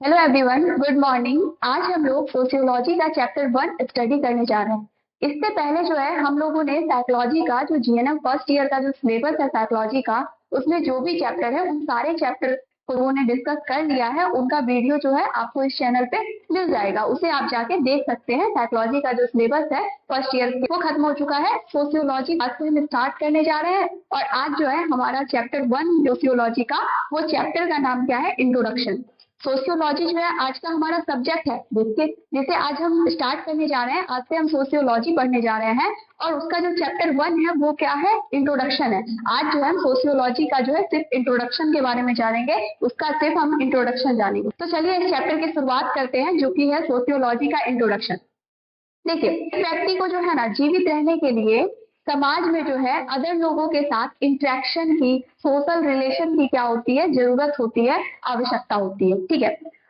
Hello everyone, good morning. आज हम लोग सोशियोलॉजी का चैप्टर 1 स्टडी करने जा रहे हैं। इससे पहले जो है हम लोगों ने साइकोलॉजी का जो जीएनएम फर्स्ट ईयर का जो सिलेबस है साइकोलॉजी का, उसमें जो भी चैप्टर है उन सारे चैप्टर को उन्होंने डिस्कस कर लिया है। उनका वीडियो जो है आपको इस चैनल पे मिल जाएगा, उसे आप जाके देख सकते हैं। साइकोलॉजी का जो सिलेबस है फर्स्ट ईयर वो खत्म हो चुका है। सोशियोलॉजी आज से हम स्टार्ट करने जा रहे हैं और आज जो है हमारा चैप्टर 1 सोशियोलॉजी का, वो चैप्टर का नाम क्या है? इंट्रोडक्शन। सोशियोलॉजी जो है आज का हमारा सब्जेक्ट है, जिसके जिसे आज हम स्टार्ट करने जा रहे हैं। आज से हम सोशियोलॉजी पढ़ने जा रहे हैं और उसका जो चैप्टर 1 है वो क्या है? इंट्रोडक्शन है। आज जो है हम सोशियोलॉजी का जो है सिर्फ इंट्रोडक्शन के बारे में जानेंगे, उसका सिर्फ हम इंट्रोडक्शन जानेंगे। तो चलिए इस चैप्टर की शुरुआत करते हैं, जो कि है सोशियोलॉजी का इंट्रोडक्शन। देखिए, व्यक्ति को जो है ना जीवित रहने के लिए समाज में जो है अदर लोगों के साथ इंटरेक्शन की, सोशल रिलेशन की क्या होती है? जरूरत होती है, आवश्यकता होती है। ठीक है।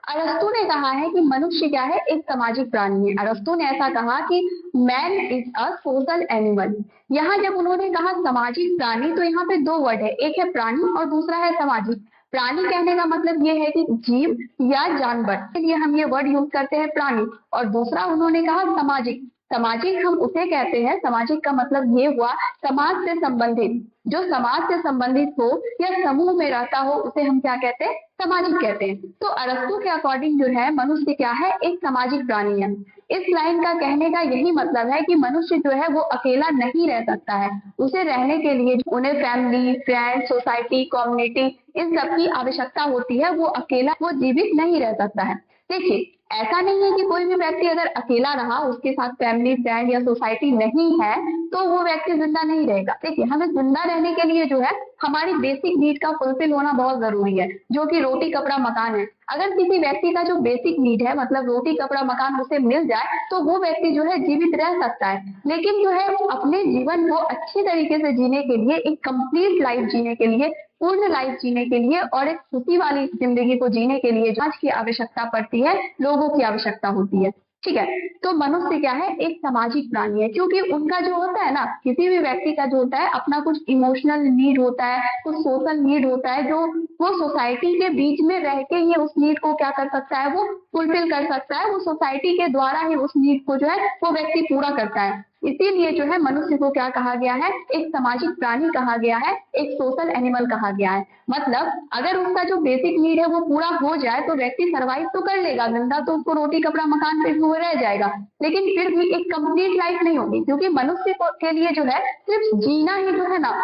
अरस्तु ने कहा है कि मनुष्य क्या है? एक सामाजिक प्राणी है। अरस्तु ने ऐसा कहा कि man is a social animal. यहाँ जब उन्होंने कहा सामाजिक प्राणी, तो यहाँ पे दो वर्ड है, एक है प्राणी और दूसरा है सामाजिक। प्राणी कहने का मतलब ये है कि जीव या जानवर, इसलिए हम ये वर्ड यूज करते हैं प्राणी। और दूसरा उन्होंने कहा सामाजिक। सामाजिक हम उसे कहते हैं, सामाजिक का मतलब ये हुआ समाज से संबंधित। जो समाज से संबंधित हो या समूह में रहता हो उसे हम क्या कहते हैं? सामाजिक कहते हैं। तो अरस्तु के अकॉर्डिंग जो है मनुष्य क्या है? एक सामाजिक प्राणी है। इस लाइन का कहने का यही मतलब है कि मनुष्य जो है वो अकेला नहीं रह सकता है। उसे रहने के लिए उन्हें फैमिली, फ्रेंड, सोसाइटी, कम्युनिटी, इन सब की आवश्यकता होती है। वो अकेला वो जीवित नहीं रह सकता है। देखिए, ऐसा नहीं है कि कोई भी व्यक्ति अगर अकेला रहा, उसके साथ फैमिली, फ्रेंड या सोसाइटी नहीं है, तो वो व्यक्ति जिंदा नहीं रहेगा। देखिए, हमें जिंदा रहने के लिए जो है हमारी बेसिक नीड का फुलफिल होना बहुत जरूरी है, जो कि रोटी, कपड़ा, मकान है। अगर किसी व्यक्ति का जो बेसिक नीड है, मतलब रोटी, कपड़ा, मकान, उसे मिल जाए तो वो व्यक्ति जो है जीवित रह सकता है। लेकिन जो है अपने जीवन को अच्छी तरीके से जीने के लिए, एक कंप्लीट लाइफ जीने के लिए, पूर्ण लाइफ जीने के लिए और एक खुशी वाली जिंदगी को जीने के लिए समाज की आवश्यकता पड़ती है, लोगों की आवश्यकता होती है। ठीक है। तो मनुष्य क्या है? एक सामाजिक प्राणी है, क्योंकि उनका जो होता है ना, किसी भी व्यक्ति का जो होता है अपना कुछ इमोशनल नीड होता है, कुछ सोशल नीड होता है, जो वो सोसाइटी के बीच में रह के ये उस नीड को क्या कर सकता है? वो फुलफिल कर सकता है। वो सोसाइटी के द्वारा ही उस नीड को जो है वो व्यक्ति पूरा करता है। इसीलिए जो है मनुष्य को क्या कहा गया है? एक सामाजिक प्राणी कहा गया है, एक सोशल एनिमल कहा गया है। मतलब अगर उसका जो बेसिक नीड है वो पूरा हो जाए तो व्यक्ति सरवाइव तो कर लेगा, जिंदा तो उसको रोटी, कपड़ा, मकान पे वो रह जाएगा, लेकिन फिर भी एक कंप्लीट लाइफ नहीं होगी। क्योंकि मनुष्य के लिए जो है सिर्फ जीना ही जो है ना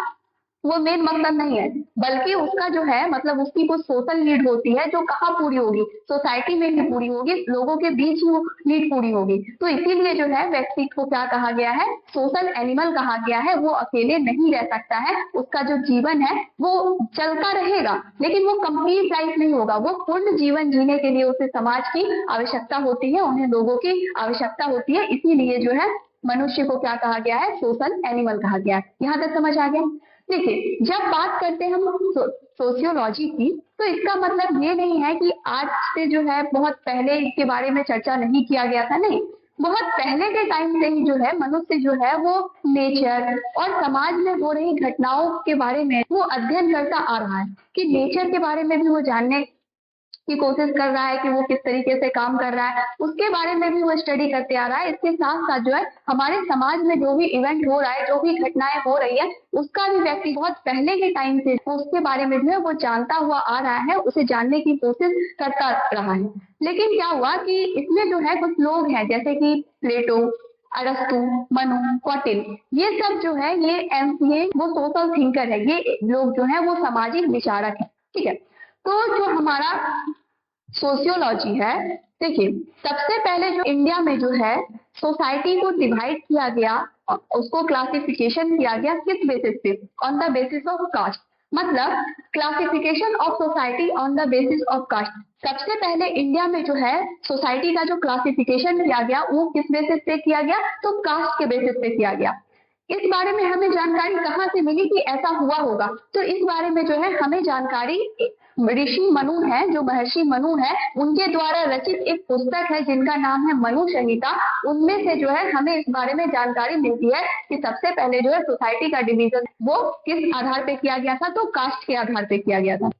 वो मेन मकसद नहीं है, बल्कि उसका जो है मतलब उसकी कुछ सोशल नीड होती है, जो कहाँ पूरी होगी? सोसाइटी में ही पूरी होगी, लोगों के बीच ही वो नीड पूरी होगी। तो इसीलिए जो है व्यक्ति को क्या कहा गया है? सोशल एनिमल कहा गया है। वो अकेले नहीं रह सकता है, उसका जो जीवन है वो चलता रहेगा, लेकिन वो कंप्लीट लाइफ नहीं होगा। वो पूर्ण जीवन जीने के लिए उसे समाज की आवश्यकता होती है, उन्हें लोगों की आवश्यकता होती है। इसीलिए जो है मनुष्य को क्या कहा गया है? सोशल एनिमल कहा गया है। यहाँ तक समझ आ गया? देखिए, जब बात करते हैं हम सोशियोलॉजी की, तो इसका मतलब ये नहीं है कि आज से जो है बहुत पहले इसके बारे में चर्चा नहीं किया गया था, नहीं। बहुत पहले के टाइम से ही जो है मनुष्य जो है वो नेचर और समाज में हो रही घटनाओं के बारे में वो अध्ययन करता आ रहा है, कि नेचर के बारे में भी वो जानने की कोशिश कर रहा है कि वो किस तरीके से काम कर रहा है, उसके बारे में भी वो स्टडी करते आ रहा है। इसके साथ साथ जो है हमारे समाज में जो भी इवेंट हो रहा है, जो भी घटनाएं हो रही है, उसका भी व्यक्ति बहुत पहले के टाइम से उसके बारे में जो है वो जानता हुआ आ रहा है, उसे जानने की कोशिश करता रहा है। लेकिन क्या हुआ कि इसमें जो है कुछ लोग हैं, जैसे कि प्लेटो, अरस्तु, मनु, कौटिल, ये सब जो है ये वो सोशल थिंकर है। ये लोग जो है वो सामाजिक विचारक है। ठीक है। तो जो हमारा सोशियोलॉजी है, देखिए, सबसे पहले जो इंडिया में जो है सोसाइटी को डिवाइड किया गया, उसको क्लासिफिकेशन किया गया किस बेसिस पे? On the basis of caste. मतलब classification of society on the basis of caste. सबसे पहले इंडिया में जो है सोसाइटी का जो क्लासिफिकेशन किया गया वो किस बेसिस पे किया गया? तो कास्ट के बेसिस पे किया गया। इस बारे में हमें जानकारी कहाँ से मिली कि ऐसा हुआ होगा? तो इस बारे में जो है हमें जानकारी ऋषि मनु है, जो महर्षि मनु है, उनके द्वारा रचित एक पुस्तक है जिनका नाम है मनु संहिता। उनमें से जो है हमें इस बारे में जानकारी मिलती है कि सबसे पहले जो है सोसाइटी का डिवीजन वो किस आधार पे किया गया था? तो कास्ट के आधार पे किया गया था।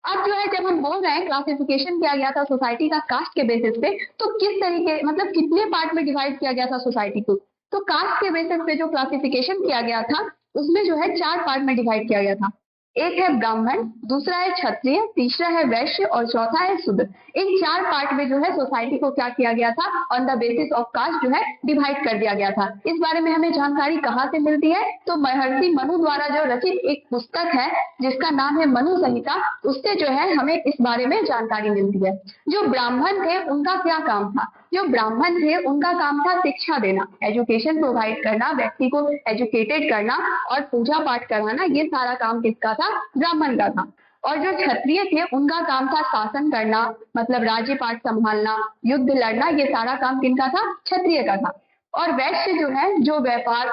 अब जो है जब हम बोल रहे हैं क्लासिफिकेशन किया गया था सोसाइटी का कास्ट के बेसिस पे, तो किस तरीके मतलब कितने पार्ट में डिवाइड किया गया था सोसाइटी को? तो कास्ट के बेसिस पे जो क्लासिफिकेशन किया गया था उसमें जो है 4 पार्ट में डिवाइड किया गया था। एक है ब्राह्मण, दूसरा है क्षत्रिय, तीसरा है वैश्य और चौथा है शूद्र। इन 4 पार्ट में जो है सोसाइटी को क्या किया गया था, on the basis of caste जो है डिवाइड कर दिया गया था। इस बारे में हमें जानकारी कहाँ से मिलती है? तो महर्षि मनु द्वारा जो रचित एक पुस्तक है जिसका नाम है मनु संहिता, उससे जो है हमें इस बारे में जानकारी मिलती है। जो ब्राह्मण थे उनका क्या काम था? जो ब्राह्मण थे उनका काम था शिक्षा देना, एजुकेशन प्रोवाइड करना, व्यक्ति को एजुकेटेड करना और पूजा पाठ कराना, ये सारा काम किसका था? ब्राह्मण का था। और जो क्षत्रिय थे उनका काम था शासन करना, मतलब राज्य पाठ संभालना, युद्ध लड़ना, ये सारा काम किनका था? क्षत्रिय का था। और वैश्य जो है, जो व्यापार,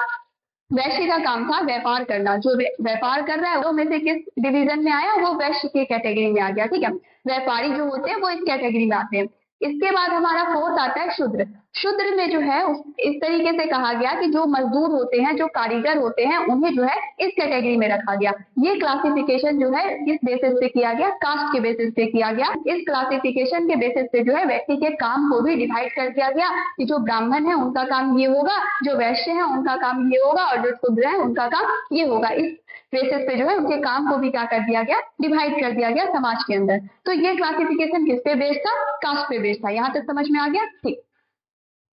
वैश्य का काम था व्यापार करना, जो व्यापार कर रहा है वो में से किस डिवीजन में आया? वो वैश्य के कैटेगरी में आ गया। ठीक है, व्यापारी जो होते हैं वो इस कैटेगरी में आते हैं। इसके बाद हमारा फोर्थ आता है शूद्र। शूद्र में जो है इस तरीके से कहा गया कि जो मजदूर होते हैं, जो कारीगर होते हैं, उन्हें जो है इस कैटेगरी में रखा गया। ये क्लासिफिकेशन जो है किस बेसिस पे किया गया? कास्ट के बेसिस पे किया गया। इस क्लासिफिकेशन के बेसिस पे जो है व्यक्ति के काम को भी डिवाइड कर दिया गया कि जो ब्राह्मण है उनका काम ये होगा, जो वैश्य है उनका काम ये होगा और जो शूद्र है उनका काम ये होगा। इस बेसिस पे जो है उनके काम को भी क्या कर दिया गया? डिवाइड कर दिया गया समाज के अंदर। तो ये क्लासिफिकेशन किस पे बेस्ड था? कास्ट पे बेस्ड था। यहाँ तक समझ में आ गया? ठीक।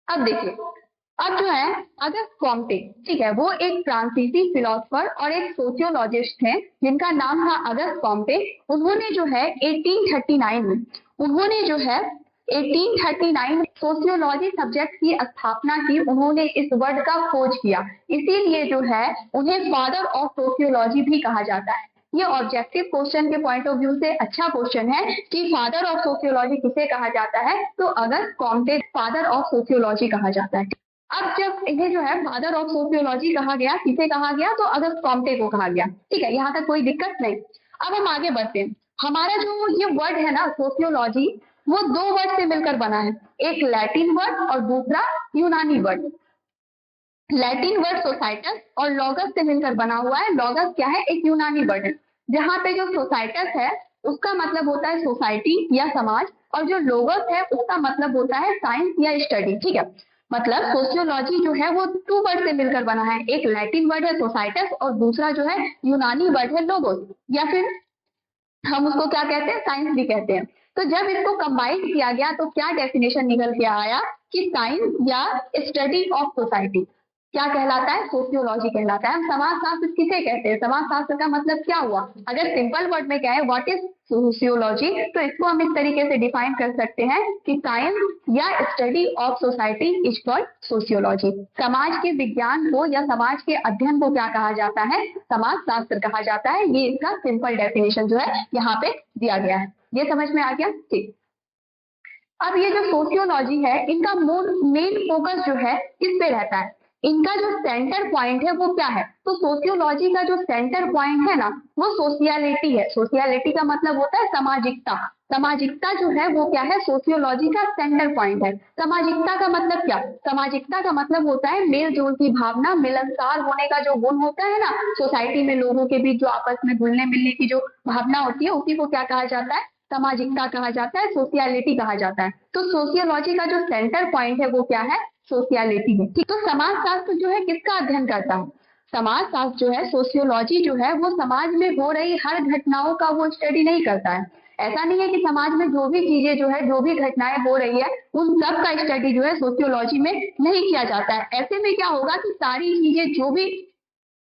अब देखिए, अब जो है अगस्त कॉम्टे, ठीक है, वो एक फ्रांसीसी फिलोसफर और एक सोशियोलॉजिस्ट थे जिनका नाम था अगस्त कॉम्टे। उन्होंने जो है 1839 में, उन्होंने जो है 1839 सोशियोलॉजी सब्जेक्ट की स्थापना की। उन्होंने इस वर्ड का खोज किया, इसीलिए जो है उन्हें फादर ऑफ सोशियोलॉजी भी कहा जाता है। ये ऑब्जेक्टिव क्वेश्चन के पॉइंट ऑफ व्यू से अच्छा क्वेश्चन है कि फादर ऑफ सोशियोलॉजी किसे कहा जाता है? तो अगस्त कॉम्टे फादर ऑफ सोशियोलॉजी कहा जाता है। अब जब इन्हें जो है फादर ऑफ सोशियोलॉजी कहा गया, किसे कहा गया? तो अगस्त कॉम्टे को कहा गया। ठीक है, यहाँ तक कोई दिक्कत नहीं। अब हम आगे बढ़ते हैं। हमारा जो ये वर्ड है ना सोशियोलॉजी, वो 2 वर्ड से मिलकर बना है, एक लैटिन वर्ड और दूसरा यूनानी वर्ड। लैटिन वर्ड सोसाइटस और लॉगस से मिलकर बना हुआ है। लॉगस क्या है? एक यूनानी वर्ड है, जहाँ पे जो सोसाइटस है उसका मतलब होता है सोसाइटी या समाज, और जो लोगस है उसका मतलब होता है साइंस या स्टडी। ठीक है, मतलब सोशियोलॉजी जो है वो 2 वर्ड से मिलकर बना है, एक लैटिन वर्ड है सोसाइटस और दूसरा जो है यूनानी वर्ड है लोगोस, या फिर हम उसको क्या कहते हैं? साइंस भी कहते हैं। तो जब इसको कंबाइन किया गया तो क्या डेफिनेशन निकल के आया कि साइंस या स्टडी ऑफ सोसाइटी क्या कहलाता है? सोशियोलॉजी कहलाता है। हम समाज शास्त्र किसे कहते हैं? समाज शास्त्र का मतलब क्या हुआ? अगर सिंपल वर्ड में क्या है, व्हाट इज सोशियोलॉजी, तो इसको हम इस तरीके से डिफाइन कर सकते हैं कि साइंस या study of society is called sociology. समाज के विज्ञान को या समाज के अध्ययन को क्या कहा जाता है? समाज शास्त्र कहा जाता है। ये इसका सिंपल डेफिनेशन जो है यहाँ पे दिया गया है। ये समझ में आ गया? ठीक। अब ये जो सोशियोलॉजी है, इनका मेन फोकस जो है किस पे रहता है? इनका जो सेंटर पॉइंट है वो क्या है? तो सोशियोलॉजी का जो सेंटर पॉइंट है ना, वो सोशियलिटी है। सोशियलिटी का मतलब होता है सामाजिकता। सामाजिकता जो है वो क्या है? सोशियोलॉजी का सेंटर पॉइंट है। सामाजिकता का मतलब क्या? सामाजिकता का मतलब होता है मेल जोल की भावना, मिलनसार होने का जो गुण होता है ना सोसाइटी में, लोगों के बीच जो आपस में घुलने मिलने की जो भावना होती है, उसी को क्या कहा जाता है? सामाजिकता कहा जाता है, सोशियलिटी कहा जाता है। तो सोशियोलॉजी का जो सेंटर पॉइंट है वो क्या है? सोशियलिटी है। ठीक, तो समाज शास्त्र जो है किसका अध्ययन करता है? समाज शास्त्र जो है, सोशियोलॉजी जो है, वो समाज में हो रही हर घटनाओं का वो स्टडी नहीं करता है। ऐसा नहीं है कि समाज में जो भी चीजें जो है, जो भी घटनाएं हो रही है, उन सब का स्टडी जो है सोशियोलॉजी में नहीं किया जाता है। ऐसे में क्या होगा कि सारी चीजें जो भी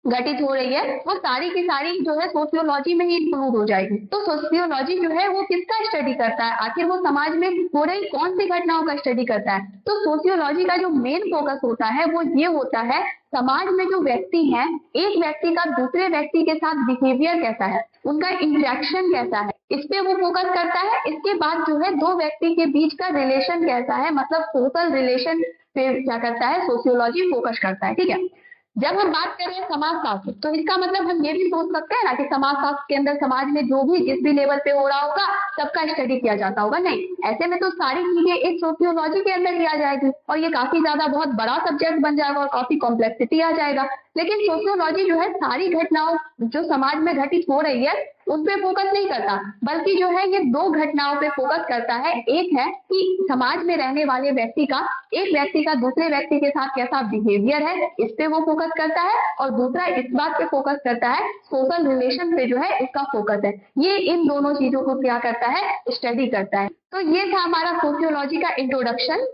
घटित हो रही है वो सारी की सारी जो है सोशियोलॉजी में ही इंक्लूड हो जाएगी। तो सोशियोलॉजी जो है वो किसका स्टडी करता है? आखिर वो समाज में हो रही कौन सी घटनाओं का स्टडी करता है? तो सोशियोलॉजी का जो मेन फोकस होता है वो ये होता है, समाज में जो व्यक्ति हैं, एक व्यक्ति का दूसरे व्यक्ति के साथ बिहेवियर कैसा है, उनका इंटरेक्शन कैसा है, इस पे वो फोकस करता है। इसके बाद जो है 2 व्यक्ति के बीच का रिलेशन कैसा है, मतलब सोशल रिलेशन पे क्या करता है? सोशियोलॉजी फोकस करता है। ठीक है, जब हम बात कर रहे हैं समाज शास्त्र, तो इसका मतलब हम ये भी सोच सकते हैं ना कि समाज शास्त्र के अंदर समाज में जो भी जिस भी लेवल पे हो रहा होगा सबका स्टडी किया जाता होगा। नहीं, ऐसे में तो सारी चीजें एक सोशियोलॉजी के अंदर ही आ जाएगी और ये काफी ज्यादा बहुत बड़ा सब्जेक्ट बन जाएगा और काफी कॉम्प्लेक्सिटी आ जाएगा। लेकिन सोशियोलॉजी जो है सारी घटनाओं जो समाज में घटित हो रही है उन पे फोकस नहीं करता, बल्कि जो है ये दो घटनाओं पे फोकस करता है। एक है कि समाज में रहने वाले व्यक्ति का, एक व्यक्ति का दूसरे व्यक्ति के साथ कैसा बिहेवियर है, इस पे वो फोकस करता है, और दूसरा इस बात पे फोकस करता है, सोशल रिलेशन पे जो है इसका फोकस है। ये इन दोनों चीजों को क्या करता है, स्टडी करता है। तो ये था हमारा सोशियोलॉजी का इंट्रोडक्शन।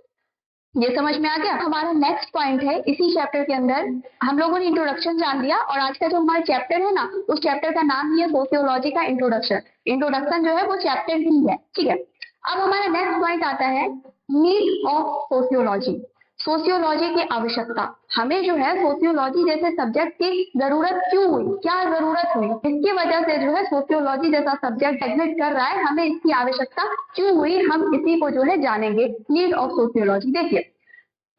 ये समझ में आ गया। हमारा नेक्स्ट पॉइंट है इसी चैप्टर के अंदर, हम लोगों ने इंट्रोडक्शन जान लिया, और आज का जो हमारा चैप्टर है ना, उस चैप्टर का नाम ही है सोशियोलॉजी का इंट्रोडक्शन। इंट्रोडक्शन जो है वो चैप्टर ही है, ठीक है। अब हमारा नेक्स्ट पॉइंट आता है नीड ऑफ सोशियोलॉजी। सोशियोलॉजी की आवश्यकता, हमें जो है सोशियोलॉजी जैसे सब्जेक्ट की जरूरत क्यों हुई, क्या जरूरत हुई, इसकी वजह से जो है सोशियोलॉजी जैसा सब्जेक्ट एग्जिस्ट कर रहा है, हमें इसकी आवश्यकता क्यों हुई, हम इसी को जो है जानेंगे। Need of sociology. देखिए,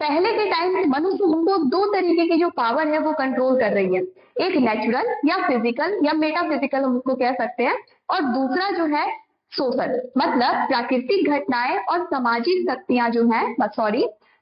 पहले के टाइम में मनुष्य को दो तरीके की जो पावर है वो कंट्रोल कर रही है, एक नेचुरल या फिजिकल या मेटाफिजिकल हम उसको कह सकते हैं, और दूसरा जो है सोशल, मतलब प्राकृतिक घटनाएं और सामाजिक शक्तियां जो है,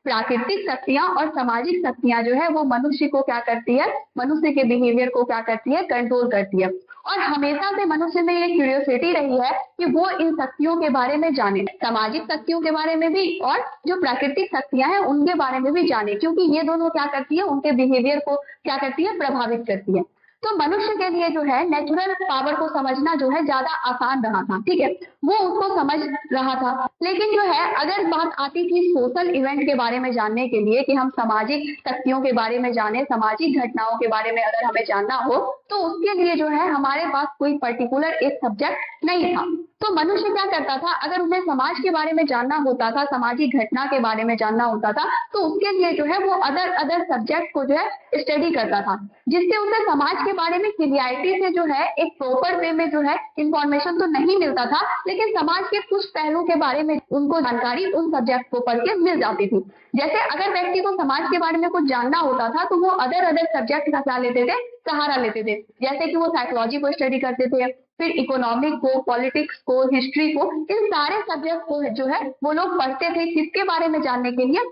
प्राकृतिक शक्तियां और सामाजिक शक्तियां जो है वो मनुष्य को क्या करती है, मनुष्य के बिहेवियर को क्या करती है, कंट्रोल करती है। और हमेशा से मनुष्य में ये क्यूरियोसिटी रही है कि वो इन शक्तियों के बारे में जाने, सामाजिक शक्तियों के बारे में भी और जो प्राकृतिक शक्तियां हैं उनके बारे में भी जाने, क्योंकि ये दोनों क्या करती है, उनके बिहेवियर को क्या करती है, प्रभावित करती है। तो मनुष्य के लिए जो है नेचुरल पावर को समझना जो है ज्यादा आसान रहा था, ठीक है, वो उसको समझ रहा था। लेकिन जो है अगर बात आती थी सोशल इवेंट के बारे में जानने के लिए, कि हम सामाजिक शक्तियों के बारे में जाने, सामाजिक घटनाओं के बारे में अगर हमें जानना हो, तो उसके लिए जो है हमारे पास कोई पर्टिकुलर एक सब्जेक्ट नहीं था। तो मनुष्य क्या करता था, अगर उन्हें समाज के बारे में जानना होता था, सामाजिक घटना के बारे में जानना होता था, तो उसके लिए जो है वो अदर सब्जेक्ट को जो है स्टडी करता था, जिससे उसे समाज के बारे में क्लियरिटी से जो है एक प्रॉपर वे में जो है इंफॉर्मेशन तो नहीं मिलता था, लेकिन समाज के कुछ पहलू के बारे में उनको जानकारी उन सब्जेक्ट को पढ़ के मिल जाती थी। जैसे अगर व्यक्ति को समाज के बारे में कुछ जानना होता था, तो वो अदर सब्जेक्ट का क्या लेते थे, सहारा लेते थे। जैसे कि वो साइकोलॉजी को स्टडी करते थे, फिर इकोनॉमिक को, पॉलिटिक्स को, हिस्ट्री को, इन सारे सब्जेक्ट को जो है वो लोग पढ़ते थे। किसके बारे में जानने के लिए,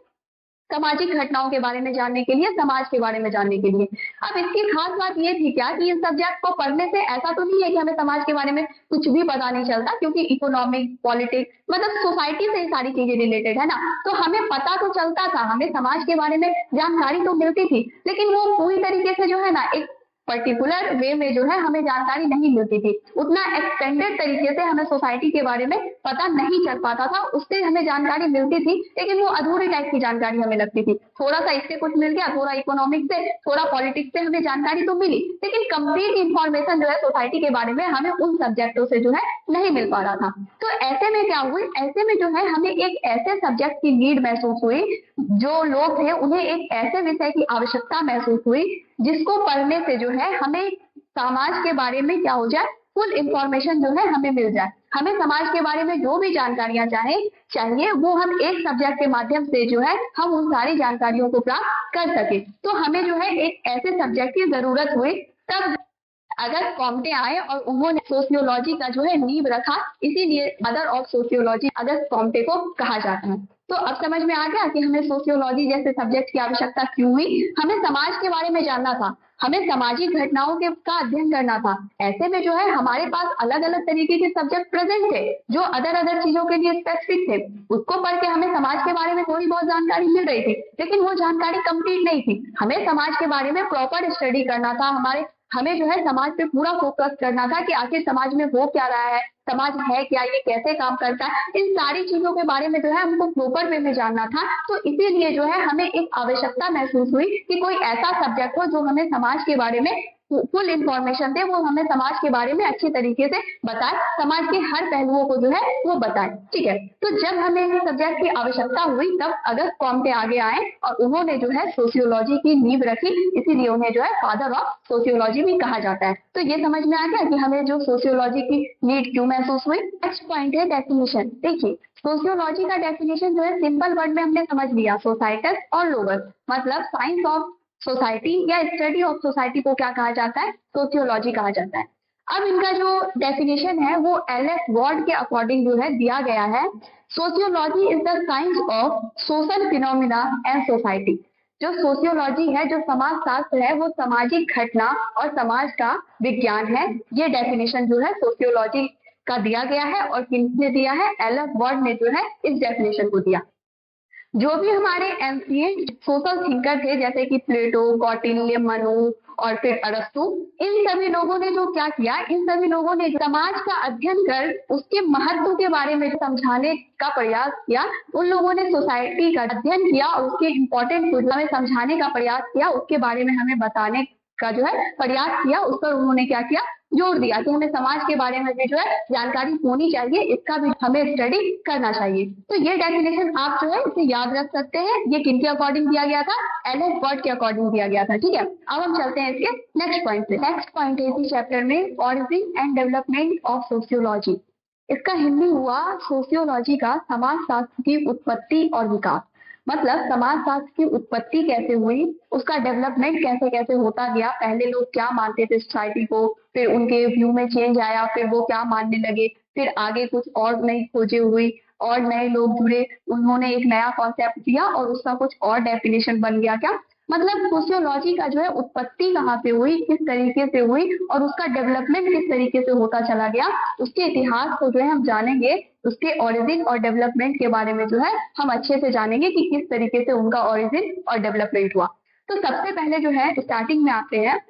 सामाजिक घटनाओं के बारे में जानने के लिए, समाज के बारे में जानने के लिए। अब इसकी खास बात ये थी क्या, कि इन सब्जेक्ट को पढ़ने से ऐसा तो नहीं है कि हमें समाज के बारे में कुछ भी पता नहीं चलता, क्योंकि इकोनॉमिक, पॉलिटिक्स मतलब सोसाइटी से सारी चीजें रिलेटेड है ना, तो हमें पता तो चलता था, हमें समाज के बारे में जानकारी तो मिलती थी, लेकिन वो पूरी तरीके से जो है ना एक पर्टिकुलर वे में जो है हमें जानकारी नहीं मिलती थी, उतना एक्सटेंडेड तरीके से हमें सोसाइटी के बारे में पता नहीं चल पाता था। उससे हमें जानकारी मिलती थी, लेकिन वो अधूरी टाइप की जानकारी हमें लगती थी। थोड़ा सा इससे कुछ मिल गया, थोड़ा इकोनॉमिक से, थोड़ा पॉलिटिक्स से हमें जानकारी तो मिली, लेकिन कंप्लीट इंफॉर्मेशन जो है सोसाइटी के बारे में हमें उन सब्जेक्टों से जो है नहीं मिल पा रहा था। तो ऐसे में क्या हुई, ऐसे में जो है हमें एक ऐसे सब्जेक्ट की नीड महसूस हुई, जो लोग थे उन्हें एक ऐसे विषय की आवश्यकता महसूस हुई जिसको पढ़ने से जो है हमें समाज के बारे में क्या हो जाए, फुल इंफॉर्मेशन जो है हमें मिल जाए। हमें समाज के बारे में जो भी जानकारियां चाहिए वो हम एक सब्जेक्ट के माध्यम से जो है हम उन सारी जानकारियों को प्राप्त कर सके। तो हमें जो है एक ऐसे सब्जेक्ट की जरूरत हुई। तब अगस्त कॉम्टे आए और उन्होंने सोशियोलॉजी का जो है नींव रखा, इसीलिए mother of sociology August Comte को कहा जाता है। तो अब समझ में आ गया कि हमें सोशियोलॉजी जैसे सब्जेक्ट की आवश्यकता क्यों हुई। हमें समाज के बारे में जानना था, हमें सामाजिक घटनाओं के का अध्ययन करना था। ऐसे में जो है हमारे पास अलग अलग तरीके के सब्जेक्ट प्रेजेंट थे, जो अदर चीजों के लिए स्पेसिफिक थे। उसको पढ़ के हमें समाज के बारे में थोड़ी बहुत जानकारी मिल रही थी, लेकिन वो जानकारी कंप्लीट नहीं थी। हमें समाज के बारे में प्रॉपर स्टडी करना था, हमें जो है समाज पे पूरा फोकस करना था कि आखिर समाज में हो क्या रहा है, समाज है क्या, ये कैसे काम करता है, इन सारी चीजों के बारे में जो है हमको प्रॉपर वे में जानना था। तो इसीलिए जो है हमें एक आवश्यकता महसूस हुई कि कोई ऐसा सब्जेक्ट हो जो हमें समाज के बारे में फुल इंफॉर्मेशन दे, वो हमें समाज के बारे में अच्छी तरीके से बताए, समाज के हर पहलुओं को जो है वो बताए। ठीक है, तो जब हमें इस सब्जेक्ट की आवश्यकता हुई तब अगस्त कॉम्टे आगे आए और उन्होंने जो है सोशियोलॉजी की नींव रखी, इसीलिए उन्हें जो है फादर ऑफ सोशियोलॉजी भी कहा जाता है। तो ये समझ में आ गया कि हमें जो सोशियोलॉजी की नीड क्यों महसूस हुई। नेक्स्ट पॉइंट है डेफिनेशन। देखिए, सोशियोलॉजी का डेफिनेशन जो है सिंपल वर्ड में हमने समझ लिया, सोसाइटस और लोगस, मतलब साइंस ऑफ सोसाइटी या स्टडी ऑफ सोसाइटी को क्या कहा जाता है, सोशियोलॉजी कहा जाता है। अब इनका जो डेफिनेशन है वो एल.एस. वॉर्ड के अकॉर्डिंग जो है दिया गया है, sociology is the science of social phenomena and society. जो सोशियोलॉजी है, जो समाज शास्त्र है, वो सामाजिक घटना और समाज का विज्ञान है। ये डेफिनेशन जो है सोशियोलॉजी का दिया गया है और किसने दिया है? एलन वर्ड ने जो है इस डेफिनेशन को दिया। जो भी हमारे एंशिएंट सोशल थिंकर थे जैसे कि प्लेटो, कौटिल्य, मनु और फिर अरस्तु, इन सभी लोगों ने जो क्या किया, इन सभी लोगों ने समाज का अध्ययन कर उसके महत्व के बारे में समझाने का प्रयास किया। उन लोगों ने सोसाइटी का अध्ययन किया और उसके इम्पोर्टेंट को हमें समझाने का प्रयास किया, उसके बारे में हमें बताने का जो है प्रयास किया। उस पर उन्होंने क्या किया? जोर दिया कि हमें समाज के बारे में भी जो है जानकारी होनी चाहिए, इसका भी हमें स्टडी करना चाहिए। तो ये डेफिनेशन आप जो है इसे याद रख सकते हैं। ये किनके अकॉर्डिंग दिया गया था? एलन वर्ड के अकॉर्डिंग दिया गया था। ठीक है, अब हम चलते हैं इसके नेक्स्ट पॉइंट पे। नेक्स्ट पॉइंट है इसी चैप्टर में origin and development of sociology. इसका हिंदी हुआ सोशियोलॉजी का समाज शास्त्र की उत्पत्ति और विकास। मतलब समाज शास्त्र की उत्पत्ति कैसे हुई, उसका डेवलपमेंट कैसे कैसे होता गया, पहले लोग क्या मानते थे सोसाइटी को, फिर उनके व्यू में चेंज आया, फिर वो क्या मानने लगे, फिर आगे कुछ और नई खोजें हुई और नए लोग जुड़े, उन्होंने एक नया कॉन्सेप्ट दिया और उसका कुछ और डेफिनेशन बन गया। क्या मतलब सोशियोलॉजी का जो है उत्पत्ति कहाँ पे हुई, किस तरीके से हुई और उसका डेवलपमेंट किस तरीके से होता चला गया, उसके इतिहास को जो है हम जानेंगे। उसके ओरिजिन और डेवलपमेंट के बारे में जो है हम अच्छे से जानेंगे कि किस तरीके से उनका ओरिजिन और डेवलपमेंट हुआ। तो सबसे पहले जो है स्टार्टिंग में आते हैं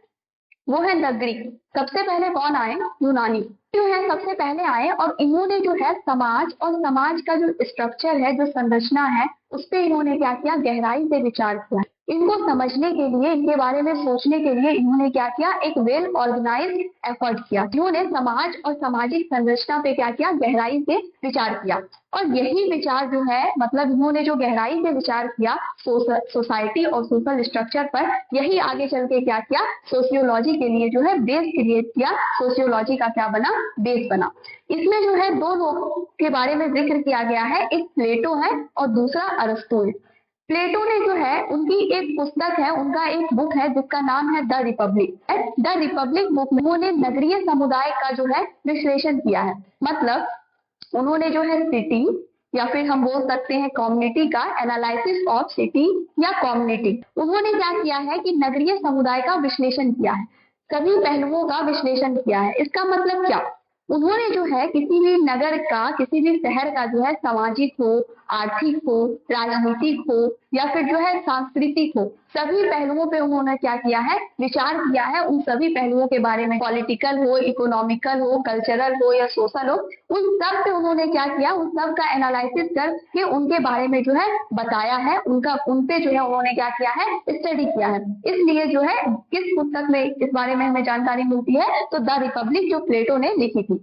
वो है द ग्रीक। सबसे पहले कौन आए? यूनानी जो है सबसे पहले आए और इन्होंने जो है समाज और समाज का जो स्ट्रक्चर है, जो संरचना है, उस पर इन्होंने क्या किया? गहराई से विचार किया। इनको समझने के लिए, इनके बारे में सोचने के लिए इन्होंने क्या किया? एक वेल ऑर्गेनाइज्ड एफर्ट किया। इन्होंने समाज और सामाजिक संरचना पे क्या किया? गहराई से विचार किया। और यही विचार जो है, मतलब इन्होंने जो गहराई से विचार किया सोसाइटी और सोशल स्ट्रक्चर पर, यही आगे चल के क्या किया? सोशियोलॉजी के लिए जो है बेस क्रिएट किया। सोशियोलॉजी का क्या बना? बेस बना। इसमें जो है दो लोगों के बारे में जिक्र किया गया है, एक प्लेटो है और दूसरा अरस्तु है। प्लेटो ने जो है उनकी एक पुस्तक है, उनका एक बुक है जिसका नाम है the Republic. The Republic book में उन्होंने नगरीय समुदाय का जो है विश्लेषण किया है। मतलब उन्होंने जो है सिटी या फिर हम बोल सकते हैं कम्युनिटी का एनालिसिस ऑफ सिटी या कम्युनिटी, उन्होंने क्या किया है कि नगरीय समुदाय का विश्लेषण किया है, सभी पहलुओं का विश्लेषण किया है। इसका मतलब क्या? उन्होंने जो है किसी भी नगर का, किसी भी शहर का जो है सामाजिक हो, आर्थिक हो, राजनीतिक हो या फिर जो है सांस्कृतिक हो, सभी पहलुओं पे उन्होंने क्या किया है? विचार किया है। उन सभी पहलुओं के बारे में, पॉलिटिकल हो, इकोनॉमिकल हो, कल्चरल हो या सोशल हो, उन सब पे उन्होंने क्या किया? उन सब का एनालिसिस करके उनके बारे में जो है बताया है। उन पे जो है उन्होंने क्या किया है? स्टडी किया है। इसलिए जो है किस पुस्तक में इस बारे में हमें जानकारी मिलती है? तो द रिपब्लिक, जो प्लेटो ने लिखी थी।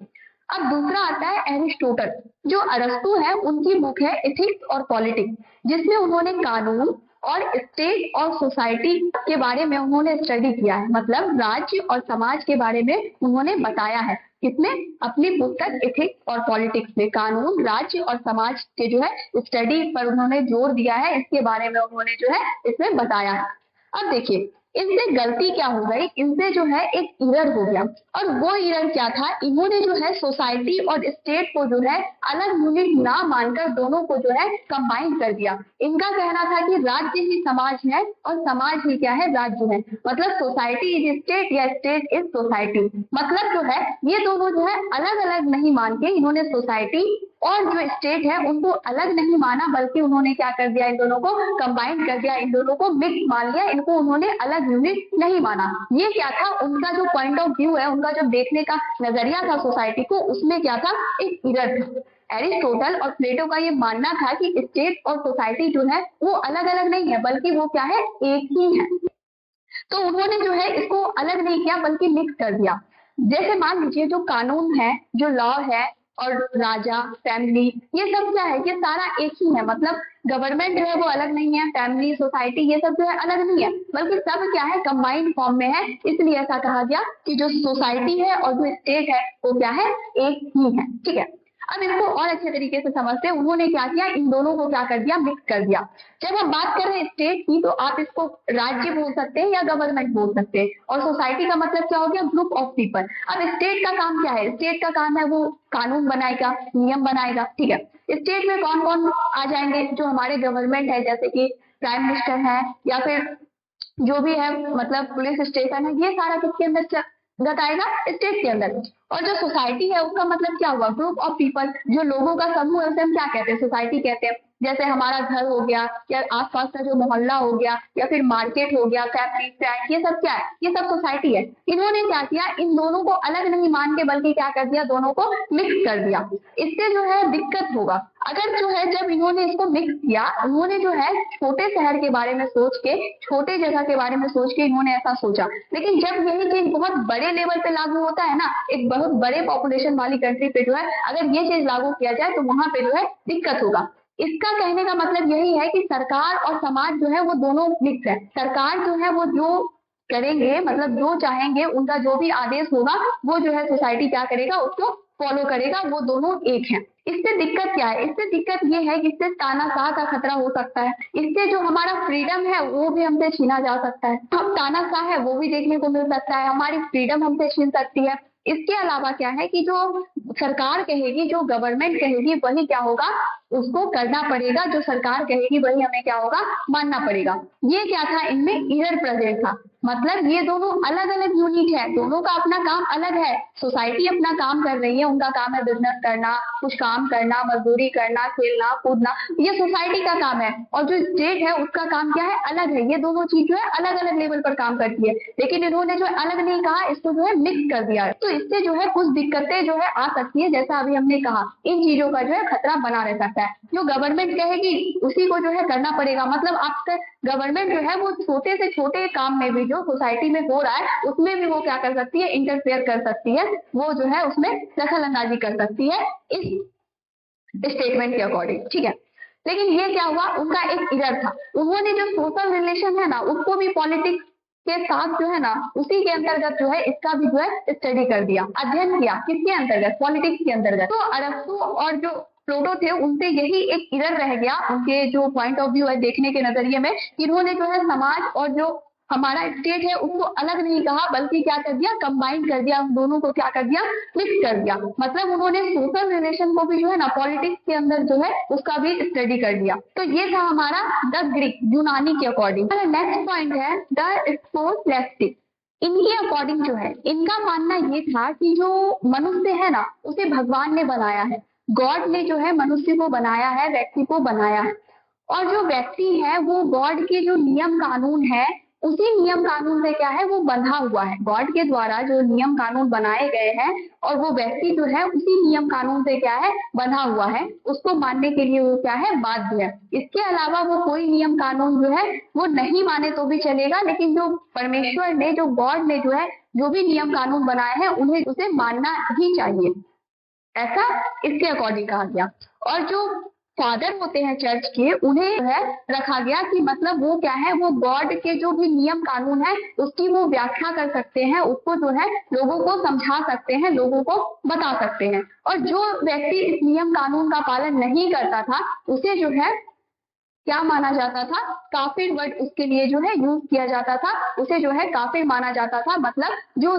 अब दूसरा आता है एरिस्टोटल। जो अरस्तु है उनकी बुक है एथिक्स और पॉलिटिक्स, जिसमें उन्होंने कानून और स्टेट और सोसाइटी के बारे में उन्होंने स्टडी किया है। मतलब राज्य और समाज के बारे में उन्होंने बताया है। किसमें? अपनी पुस्तक एथिक्स और पॉलिटिक्स में कानून, राज्य और समाज के जो है स्टडी पर उन्होंने जोर दिया है। इसके बारे में उन्होंने जो है इसमें बताया है। अब देखिए इनसे गलती क्या हो गई? इनसे जो है एक इरर हो गया। और वो इरर क्या था? इन्होंने जो है सोसाइटी और स्टेट को जो है अलग यूनिट ना मानकर दोनों को जो है कंबाइन कर दिया। इनका कहना था कि राज्य ही समाज है और समाज ही क्या है? राज्य है। मतलब सोसाइटी इज स्टेट या स्टेट इज सोसाइटी। मतलब जो है ये दोनों जो है अलग अलग नहीं मान के इन्होंने सोसाइटी और जो स्टेट है उनको अलग नहीं माना, बल्कि उन्होंने क्या कर दिया? इन दोनों को कंबाइन कर दिया, इन दोनों को मिक्स मान लिया। इनको उन्होंने अलग यूनिट नहीं माना। ये क्या था? उनका जो पॉइंट ऑफ व्यू है, उनका जो देखने का नजरिया था सोसाइटी को, उसमें क्या था? एक इरर था। एरिस्टोटल और प्लेटो का ये मानना था कि स्टेट और सोसाइटी जो है वो अलग अलग नहीं है, बल्कि वो क्या है? एक ही है। तो उन्होंने जो है इसको अलग नहीं किया बल्कि मिक्स कर दिया। जैसे मान लीजिए जो कानून है, जो लॉ है और राजा, फैमिली, ये सब क्या है? ये सारा एक ही है। मतलब गवर्नमेंट जो है वो अलग नहीं है, फैमिली, सोसाइटी, ये सब जो है अलग नहीं है, बल्कि सब क्या है? कंबाइंड फॉर्म में है। इसलिए ऐसा कहा गया कि जो सोसाइटी है और जो स्टेट है वो क्या है? एक ही है। ठीक है, अब इसको और अच्छे तरीके से समझते हैं। उन्होंने क्या किया? इन दोनों को क्या कर दिया? मिक्स कर दिया। जब हम बात कर रहे हैं स्टेट की, तो आप इसको राज्य बोल सकते हैं या गवर्नमेंट बोल सकते हैं। और सोसाइटी का मतलब क्या हो गया? Group of people. अब स्टेट का काम क्या है? स्टेट का काम है वो कानून बनाएगा, नियम बनाएगा। ठीक है, स्टेट में कौन कौन आ जाएंगे? जो हमारे गवर्नमेंट है, जैसे कि प्राइम मिनिस्टर है या फिर जो भी है मतलब पुलिस स्टेशन है, ये सारा किसके अंदर बताएगा? स्टेट के अंदर। और जो सोसाइटी है उसका मतलब क्या हुआ? ग्रुप ऑफ पीपल, जो लोगों का समूह है उसे हम क्या कहते हैं? सोसाइटी कहते हैं। जैसे हमारा घर हो गया या आसपास का जो मोहल्ला हो गया या फिर मार्केट हो गया, फैमिली फ्रेंड, ये सब क्या है? ये सब सोसाइटी है। इन्होंने क्या किया? इन दोनों को अलग नहीं मान के बल्कि क्या कर दिया? दोनों को मिक्स कर दिया। इससे जो है दिक्कत होगा। अगर जो है जब इन्होंने इसको मिक्स किया, उन्होंने जो है छोटे शहर के बारे में सोच के, छोटे जगह के बारे में सोच के इन्होंने ऐसा सोचा। लेकिन जब यही चीज बहुत बड़े लेवल पे लागू होता है ना, एक बहुत बड़े पॉपुलेशन वाली कंट्री पे जो है अगर ये चीज लागू किया जाए तो वहां पे जो है दिक्कत होगा। इसका कहने का मतलब यही है कि सरकार और समाज जो है वो दोनों मिक्स है। सरकार जो है वो जो करेंगे, मतलब जो चाहेंगे, उनका जो भी आदेश होगा वो जो है सोसाइटी क्या करेगा? उसको फॉलो करेगा। वो दोनों एक है। इससे दिक्कत क्या है? इससे दिक्कत ये है कि इससे तानाशाह का खतरा हो सकता है। इससे जो हमारा फ्रीडम है वो भी हमसे छीना जा सकता है। हम तानाशाह है वो भी देखने को मिल सकता है, हमारी फ्रीडम हमसे छीन सकती है। इसके अलावा क्या है कि जो सरकार कहेगी, जो गवर्नमेंट कहेगी वही क्या होगा? उसको करना पड़ेगा। जो सरकार कहेगी वही हमें क्या होगा? मानना पड़ेगा। ये क्या था? इनमें इरर प्रेजेंट था। मतलब ये दोनों अलग अलग यूनिट है, दोनों का अपना काम अलग है। सोसाइटी अपना काम कर रही है, उनका काम है बिजनेस करना, कुछ काम करना, मजदूरी करना, खेलना कूदना, ये सोसाइटी का काम है। और जो स्टेट है उसका काम क्या है? अलग है। ये दोनों चीज जो है अलग अलग लेवल पर काम करती है। लेकिन इन्होंने जो अलग नहीं कहा, इसको जो है मिक्स कर दिया है। तो इससे जो है कुछ दिक्कतें जो है आ सकती है। जैसा अभी हमने कहा, इन चीजों का जो है खतरा बना रह सकता है। जो गवर्नमेंट कहेगी उसी को जो है करना पड़ेगा। मतलब आपका गवर्नमेंट जो है वो छोटे से छोटे काम में भी जो सोसाइटी में हो रहा है उसमें भी वो क्या कर सकती है? इंटरफेयर कर सकती है। वो जो है उसमें दखल अंदाजी कर सकती है इस स्टेटमेंट के अकॉर्डिंग। ठीक है, लेकिन ये क्या हुआ? उनका एक इरर था। उन्होंने जो सोशल रिलेशन है ना उसको भी पॉलिटिक्स के साथ जो है ना उसी के अंतर्गत जो है इसका भी जो है स्टडी कर दिया, अध्ययन किया। किसके अंतर्गत? पॉलिटिक्स के अंतर्गत। तो अरस्तु और जो प्लेटो थे उनसे यही एक इरर रह गया, उनके जो पॉइंट ऑफ व्यू है देखने के नजरिए में, इन्होंने जो है समाज और जो हमारा स्टेट है उसको अलग नहीं कहा बल्कि क्या कर दिया? कंबाइन कर दिया। उन दोनों को क्या कर दिया? मिक्स कर दिया। मतलब उन्होंने सोशल रिलेशन को भी जो है ना पॉलिटिक्स के अंदर जो है उसका भी स्टडी कर दिया। तो ये था हमारा द ग्रीक, यूनानी के अकॉर्डिंग। नेक्स्ट पॉइंट है द स्कोलेस्टिक। इनके अकॉर्डिंग जो है इनका मानना ये था कि जो मनुष्य है ना उसे भगवान ने बनाया है। गॉड ने जो है मनुष्य को बनाया है, व्यक्ति को बनाया है। और जो व्यक्ति है वो गॉड के जो नियम कानून है उसी नियम कानून से क्या है? वो बंधा हुआ है। गॉड के द्वारा जो नियम कानून बनाए गए हैं और वो व्यक्ति जो है उसी नियम कानून से क्या है? बंधा हुआ है। उसको मानने के लिए वो क्या है? बाध्य है। इसके अलावा वो कोई नियम कानून जो है वो नहीं माने तो भी चलेगा, लेकिन जो परमेश्वर ने, जो गॉड ने जो है जो भी नियम कानून बनाए हैं उन्हें उसे मानना ही चाहिए। ऐसा इसके अकॉर्डिंग कहा गया। और जो फादर होते हैं चर्च के, उन्हें जो है रखा गया कि मतलब वो क्या है? वो गॉड के जो भी नियम कानून है उसकी वो व्याख्या कर सकते हैं, उसको जो है लोगों को समझा सकते हैं, लोगों को बता सकते हैं। और जो व्यक्ति इस नियम कानून का पालन नहीं करता था उसे जो है क्या माना जाता था? काफिर वर्ड उसके लिए जो है यूज किया जाता था। उसे जो है काफिर माना जाता था। मतलब जो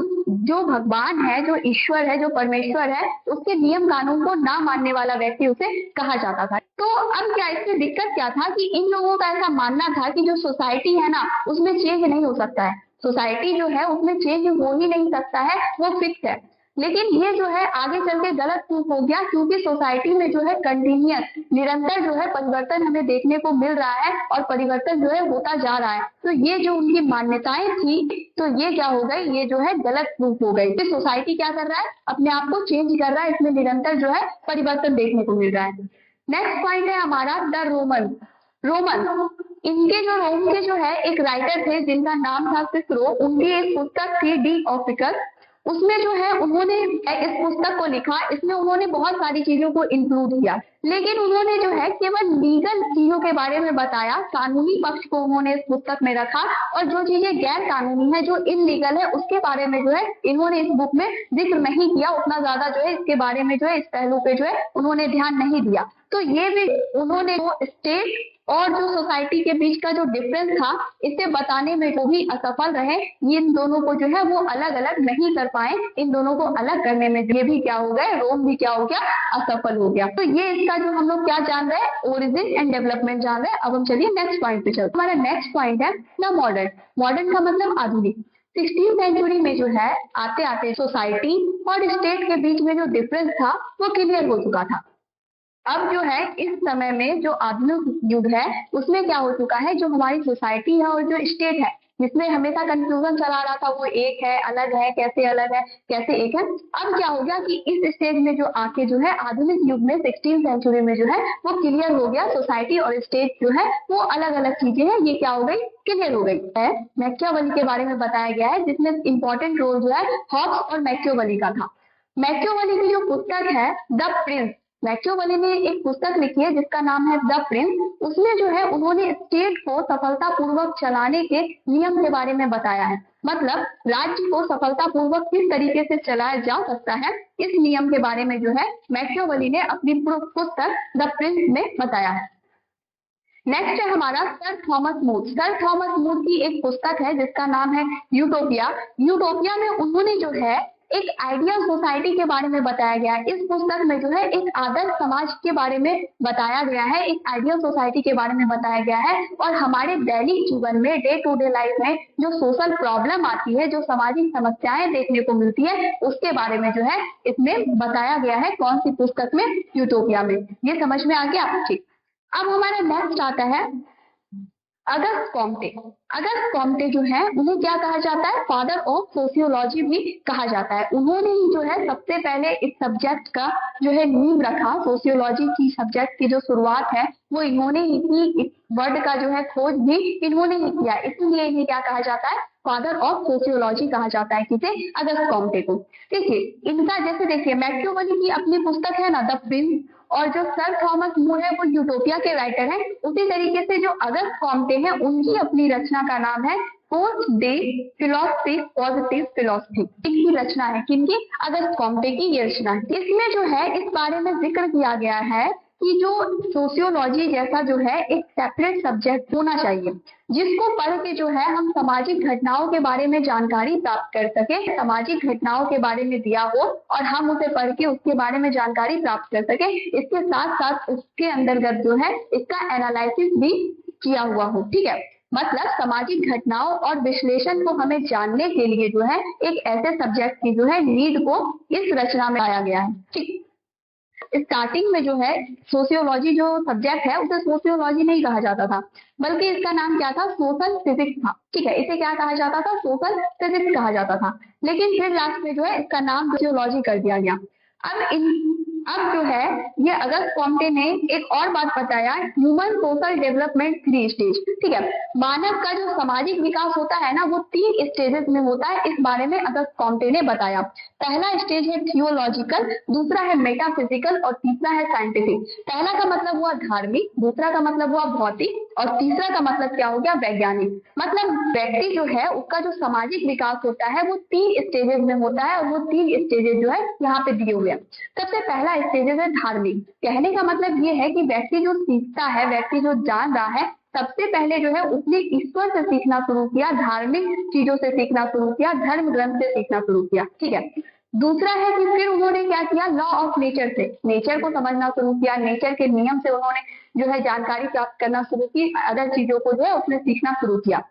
जो भगवान है, जो ईश्वर है, जो परमेश्वर है, उसके नियम कानून को ना मानने वाला व्यक्ति उसे कहा जाता था। तो अब क्या इससे दिक्कत क्या था कि इन लोगों का ऐसा मानना था कि जो सोसाइटी है ना उसमें चेंज नहीं हो सकता है। सोसाइटी जो है उसमें चेंज हो ही नहीं सकता है, वो फिक्स है। लेकिन ये जो है आगे चल के गलत प्रूफ हो गया, क्योंकि सोसाइटी में जो है कंटिन्यूअस, निरंतर जो है परिवर्तन हमें देखने को मिल रहा है और परिवर्तन जो है होता जा रहा है। तो ये जो उनकी मान्यताएं थी तो ये क्या हो गई? ये जो है गलत प्रूफ हो गई। तो सोसाइटी क्या कर रहा है? अपने आप को चेंज कर रहा है, इसमें निरंतर जो है परिवर्तन देखने को मिल रहा है। नेक्स्ट पॉइंट है हमारा द रोमन। इनके जो रोम के जो है एक राइटर थे जिनका नाम था सिसरो। उनकी एक पुस्तक थी डी ऑफिकस। उसमें जो है उन्होंने इस पुस्तक को लिखा। इसमें उन्होंने बहुत सारी चीजों को इंक्लूड किया, लेकिन उन्होंने जो है केवल लीगल चीजों के बारे में बताया, कानूनी पक्ष को उन्होंने इस पुस्तक में रखा। और जो चीजें गैर कानूनी है, जो इलीगल है, उसके बारे में जो है इन्होंने इस बुक में जिक्र नहीं किया। उतना ज्यादा जो है इसके बारे में जो है इस पहलू पे जो है उन्होंने ध्यान नहीं दिया। तो ये भी उन्होंने स्टेट और जो सोसाइटी के बीच का जो डिफरेंस था इसे बताने में वो भी असफल रहे। इन दोनों को जो है वो अलग अलग नहीं कर पाए, इन दोनों को अलग करने में ये भी क्या हो गए, रोम भी क्या हो गया, असफल हो गया। तो ये इसका जो हम लोग क्या जान रहे हैं, ओरिजिन एंड डेवलपमेंट जान रहे हैं। अब हम चलिए नेक्स्ट पॉइंट पे चलते हैं। हमारा नेक्स्ट पॉइंट है ना मॉडर्न। मॉडर्न का मतलब आधुनिक। 16th सेंचुरी में जो है आते आते सोसाइटी और स्टेट के बीच में जो डिफरेंस था वो क्लियर हो चुका था। अब जो है इस समय में जो आधुनिक युग है उसमें क्या हो चुका है, जो हमारी सोसाइटी है और जो स्टेट है जिसमें हमेशा कंफ्यूजन चला रहा था, वो एक है, अलग है, कैसे अलग है, कैसे एक है। अब क्या हो गया कि इस स्टेज में जो आके जो है आधुनिक युग में 16th सेंचुरी में जो है वो क्लियर हो गया, सोसाइटी और स्टेट जो है वो अलग अलग चीजें हैं, ये क्या हो गई, क्लियर हो गई है। मैकियावेली के बारे में बताया गया है जिसमें इंपॉर्टेंट रोल जो है हॉब्स और मैकियावेली का था। मैकियावेली की जो पुस्तक है द प्रिंस, मैकियावेली ने एक पुस्तक लिखी है जिसका नाम है द प्रिंस। उसमें जो है उन्होंने स्टेट को सफलतापूर्वक चलाने के नियम के बारे में बताया है, मतलब राज्य को सफलतापूर्वक किस तरीके से चलाया जा सकता है, इस नियम के बारे में जो है मैकियावेली ने अपनी पुस्तक द प्रिंस में बताया है। नेक्स्ट है हमारा सर थॉमस मूर। सर थॉमस मूर की एक पुस्तक है जिसका नाम है यूटोपिया। यूटोपिया में उन्होंने जो है एक आइडियल सोसाइटी के बारे में बताया गया है। इस पुस्तक में जो है एक आदर्श समाज के बारे में बताया गया है, एक आइडियल सोसाइटी के बारे में बताया गया है, और हमारे दैनिक जीवन में डे टू डे लाइफ में जो सोशल प्रॉब्लम आती है, जो सामाजिक समस्याएं देखने को मिलती है, उसके बारे में जो है इसमें बताया गया है। कौन सी पुस्तक में, यूटोपिया में। ये समझ में आ गया, ठीक। अब हमारा नेक्स्ट आता है अगस्त कॉम्टे। अगस्त कॉम्टे जो है उन्हें क्या कहा जाता है, फादर ऑफ सोशियोलॉजी भी कहा जाता है। उन्होंने ही जो है सबसे पहले इस सब्जेक्ट का जो है नींव रखा, सोशियोलॉजी की सब्जेक्ट की जो शुरुआत है वो इन्होंने ही की, इस वर्ड का जो है खोज भी इन्होंने ही किया, इसलिए इन्हें क्या कहा जाता है, फादर ऑफ सोशियोलॉजी कहा जाता है किसे, अगस्त कॉम्टे को। देखिए इनका जैसे देखिए मैकियावेली की अपनी पुस्तक है ना द प्रिंस, और जो सर थॉमस मूर है वो यूटोपिया के राइटर हैं। उसी तरीके से जो अगस्त कॉम्टे हैं उनकी अपनी रचना का नाम है post day philosophy positive philosophy. इनकी रचना है, किनकी, अगस्त कॉम्टे की ये रचना है। इसमें जो है इस बारे में जिक्र किया गया है कि जो सोशियोलॉजी जैसा जो है एक सेपरेट सब्जेक्ट होना चाहिए, जिसको पढ़ के जो है हम सामाजिक घटनाओं के बारे में जानकारी प्राप्त कर सके, सामाजिक घटनाओं के बारे में दिया हो और हम उसे पढ़ के उसके बारे में जानकारी प्राप्त कर सके, इसके साथ साथ उसके अंतर्गत जो है इसका एनालिसिस भी किया हुआ हो, ठीक है। मतलब सामाजिक घटनाओं और विश्लेषण को हमें जानने के लिए जो है एक ऐसे सब्जेक्ट की जो है नीड को इस रचना में लाया गया है, ठीक। स्टार्टिंग में जो है सोशियोलॉजी जो सब्जेक्ट है उसे सोशियोलॉजी नहीं कहा जाता था, बल्कि इसका नाम क्या था, सोशल फिजिक्स था, ठीक है। इसे क्या कहा जाता था, सोशल फिजिक्स कहा जाता था, लेकिन फिर लास्ट में जो है इसका नाम सोशियोलॉजी कर दिया गया। अब जो है ये अगस्त कॉम्टे ने एक और बात बताया, ह्यूमन सोशल डेवलपमेंट 3 स्टेज, ठीक है। मानव का जो सामाजिक विकास होता है ना वो 3 स्टेजेस में होता है, इस बारे में अगस्त कॉम्टे ने बताया। पहला स्टेज है थियोलॉजिकल, दूसरा है मेटाफिजिकल और तीसरा है साइंटिफिक। पहला का मतलब हुआ धार्मिक, दूसरा का मतलब हुआ भौतिक और तीसरा का मतलब क्या हो गया, वैज्ञानिक। मतलब व्यक्ति जो है उसका जो सामाजिक विकास होता है वो 3 स्टेजेस में होता है, और वो 3 स्टेजेस जो है यहाँ पे दिए हुए हैं। सबसे पहला स्टेजेस है धार्मिक। कहने का मतलब ये है कि व्यक्ति जो सीखता है, व्यक्ति जो जान रहा है, सबसे पहले जो है उसने ईश्वर से सीखना शुरू किया, धार्मिक चीजों से सीखना शुरू किया, धर्म ग्रंथ से सीखना शुरू किया, ठीक है। दूसरा है कि फिर उन्होंने क्या किया, लॉ ऑफ नेचर से नेचर को समझना शुरू किया, नेचर के नियम से उन्होंने जो है जानकारी प्राप्त करना शुरू की, अदर चीजों को जो है उसने सीखना शुरू किया।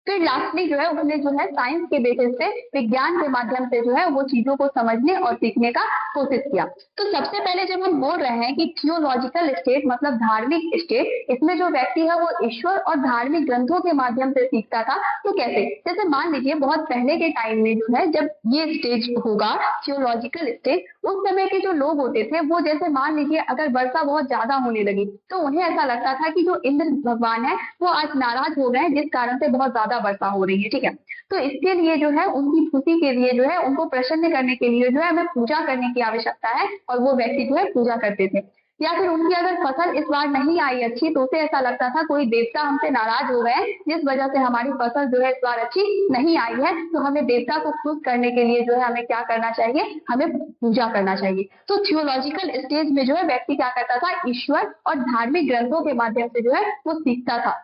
फिर लास्टली जो है उसने जो है साइंस के बेसिस पे, विज्ञान के माध्यम से जो है वो चीजों को समझने और सीखने का कोशिश किया। तो सबसे पहले जब हम बोल रहे हैं कि थियोलॉजिकल स्टेट मतलब धार्मिक स्टेट, इसमें जो व्यक्ति है वो ईश्वर और धार्मिक ग्रंथों के माध्यम से सीखता था। तो कैसे, जैसे मान लीजिए बहुत पहले के टाइम में जो है जब ये स्टेज होगा थियोलॉजिकल स्टेज, उस समय के जो लोग होते थे वो जैसे मान लीजिए अगर वर्षा बहुत ज्यादा होने लगी तो उन्हें ऐसा लगता था कि जो इंद्र भगवान है वो आज नाराज हो गए हैं, जिस कारण से बहुत ज्यादा वर्षा हो रही है, ठीक है। तो इसके लिए जो है उनकी खुशी के लिए जो है उनको प्रसन्न करने के लिए जो है हमें पूजा करने की आवश्यकता है, और वो व्यक्ति जो है पूजा करते थे। या फिर उनकी अगर फसल इस बार नहीं आई अच्छी तो उसे ऐसा लगता था कोई देवता हमसे नाराज हो गए जिस वजह से हमारी फसल जो है इस बार अच्छी नहीं आई है, तो हमें देवता को खुश करने के लिए जो है हमें क्या करना चाहिए, हमें पूजा करना चाहिए। तो थियोलॉजिकल स्टेज में जो है व्यक्ति क्या करता था, ईश्वर और धार्मिक ग्रंथों के माध्यम से जो है वो सीखता था।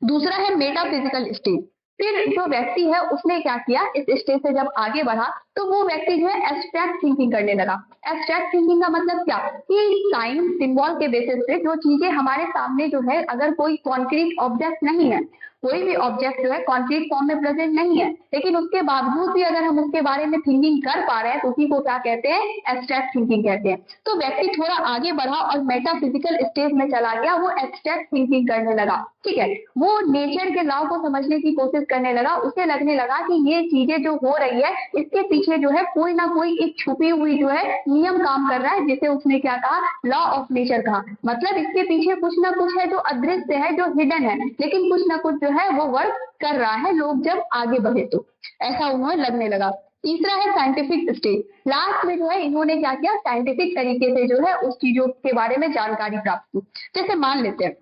दूसरा है मेटाफिजिकल स्टेज। फिर जो व्यक्ति है उसने क्या किया, इस स्टेज से जब आगे बढ़ा तो वो व्यक्ति जो है एब्स्ट्रैक्ट थिंकिंग करने लगा। एब्स्ट्रैक्ट थिंकिंग का मतलब क्या, कि साइन सिंबल के बेसिस पे जो चीजें हमारे सामने जो है, अगर कोई कॉन्क्रीट ऑब्जेक्ट नहीं है, कोई भी ऑब्जेक्ट जो है कॉन्क्रीट फॉर्म में प्रेजेंट नहीं है, लेकिन उसके बावजूद भी अगर हम उसके बारे में थिंकिंग कर पा रहे हैं तो उसी को क्या कहते हैं, एब्स्ट्रैक्ट थिंकिंग कहते हैं। तो व्यक्ति थोड़ा आगे बढ़ा और मेटाफिजिकल स्टेज में चला गया, वो एब्स्ट्रैक्ट थिंकिंग करने लगा। ठीक है, वो नेचर के लॉ को समझने की कोशिश करने लगा। उसे लगने लगा कि ये चीजें जो हो रही है इसके पीछे जो है कोई ना कोई एक छुपी हुई जो है नियम काम कर रहा है, जिसे उसने क्या कहा, लॉ ऑफ नेचर कहा। मतलब इसके पीछे कुछ ना कुछ है जो अदृश्य है, जो हिडन है, लेकिन कुछ ना कुछ जो है वो वर्क कर रहा है, लोग जब आगे बढ़े तो ऐसा उन्हें लगने लगा। तीसरा है साइंटिफिक स्टेज। लास्ट में जो है इन्होंने क्या किया, साइंटिफिक तरीके से जो है उस चीजों के बारे में जानकारी प्राप्त की। जैसे मान लेते हैं,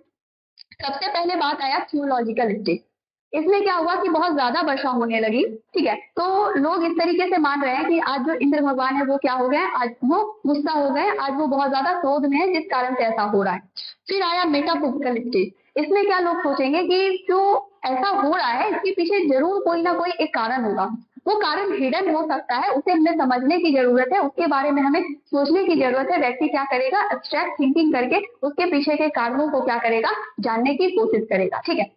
सबसे पहले बात आया थियोलॉजिकल स्टेज। इसमें क्या हुआ कि बहुत ज्यादा वर्षा होने लगी। ठीक है, तो लोग इस तरीके से मान रहे हैं कि आज जो इंद्र भगवान है वो क्या हो गए, आज वो गुस्सा हो गए, आज वो बहुत ज्यादा क्रोध में है, जिस कारण से ऐसा हो रहा है। फिर आया मेटाफिजिकल स्टेज। इसमें क्या लोग सोचेंगे कि जो ऐसा हो रहा है इसके पीछे जरूर कोई ना कोई एक कारण होगा, वो कारण हिडन हो सकता है, उसे हमें समझने की जरूरत है, उसके बारे में हमें सोचने की जरूरत है। व्यक्ति क्या करेगा, एब्स्ट्रैक्ट थिंकिंग करके उसके पीछे के कारणों को क्या करेगा, जानने की कोशिश करेगा। ठीक है,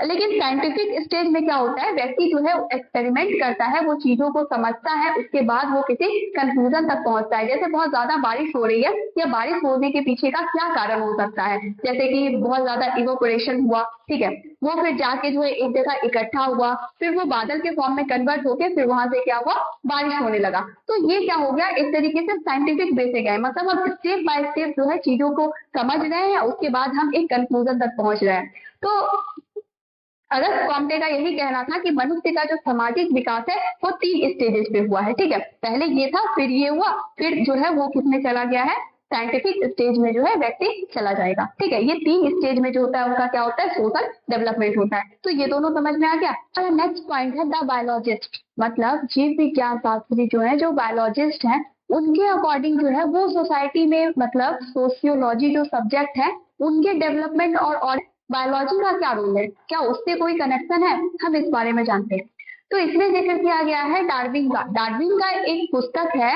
लेकिन साइंटिफिक स्टेज में क्या होता है, व्यक्ति जो है एक्सपेरिमेंट करता है, वो चीजों को समझता है, उसके बाद वो किसी कंक्लूजन तक पहुंचता है। जैसे बहुत ज्यादा बारिश हो रही है, या बारिश होने के पीछे का क्या कारण हो सकता है, जैसे कि बहुत ज्यादा इवोपोरेशन हुआ। ठीक है, वो फिर जाके जो है एक जगह इकट्ठा हुआ, फिर वो बादल के फॉर्म में कन्वर्ट होके फिर वहां से क्या हुआ, बारिश होने लगा। तो ये क्या हो गया, एक तरीके से साइंटिफिक वे से गए, मतलब हम स्टेप बाय स्टेप जो है चीजों को समझ रहे हैं, उसके बाद हम एक कंक्लूजन तक पहुंच रहे हैं। तो अगस्त कॉम्टे का यही कहना था कि मनुष्य का जो सामाजिक विकास है वो 3 स्टेजेस पे हुआ है। ठीक है, पहले ये था, फिर ये हुआ, फिर जो है वो किसमें चला गया है, साइंटिफिक स्टेज में जो है व्यक्ति चला जाएगा। ठीक है, ये 3 स्टेज में जो होता है उनका क्या होता है, सोशल डेवलपमेंट होता है। तो ये दोनों समझ में आ गया। और नेक्स्ट पॉइंट है द बायोलॉजिस्ट, मतलब जीव विज्ञान शास्त्री जो है, जो बायोलॉजिस्ट है, उनके अकॉर्डिंग जो है वो सोसाइटी में, मतलब सोशियोलॉजी जो सब्जेक्ट है उनके डेवलपमेंट और बायोलॉजी का क्या रोल है, क्या उससे कोई कनेक्शन है, हम इस बारे में जानते हैं। तो इसमें जिक्र किया गया है डार्विन का। डार्विन का एक पुस्तक है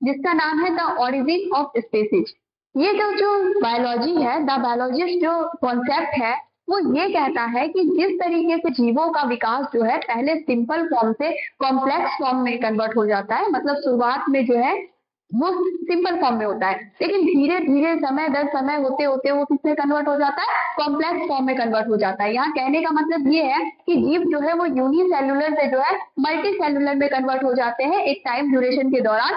जिसका नाम है द ओरिजिन ऑफ स्पीसीज। ये जो बायोलॉजी है, द बायोलॉजिस्ट जो कॉन्सेप्ट है, वो ये कहता है कि जिस तरीके से जीवों का विकास जो है पहले सिंपल फॉर्म से कॉम्प्लेक्स फॉर्म में कन्वर्ट हो जाता है, मतलब शुरुआत में जो है वो सिंपल फॉर्म में होता है, लेकिन धीरे धीरे समय दर समय होते होते वो किसमें कन्वर्ट हो जाता है, कॉम्प्लेक्स फॉर्म में कन्वर्ट हो जाता है। यहाँ कहने का मतलब ये है कि जीव जो है वो यूनिसेल्युलर से जो है मल्टी सेल्युलर में कन्वर्ट हो जाते हैं एक टाइम ड्यूरेशन के दौरान।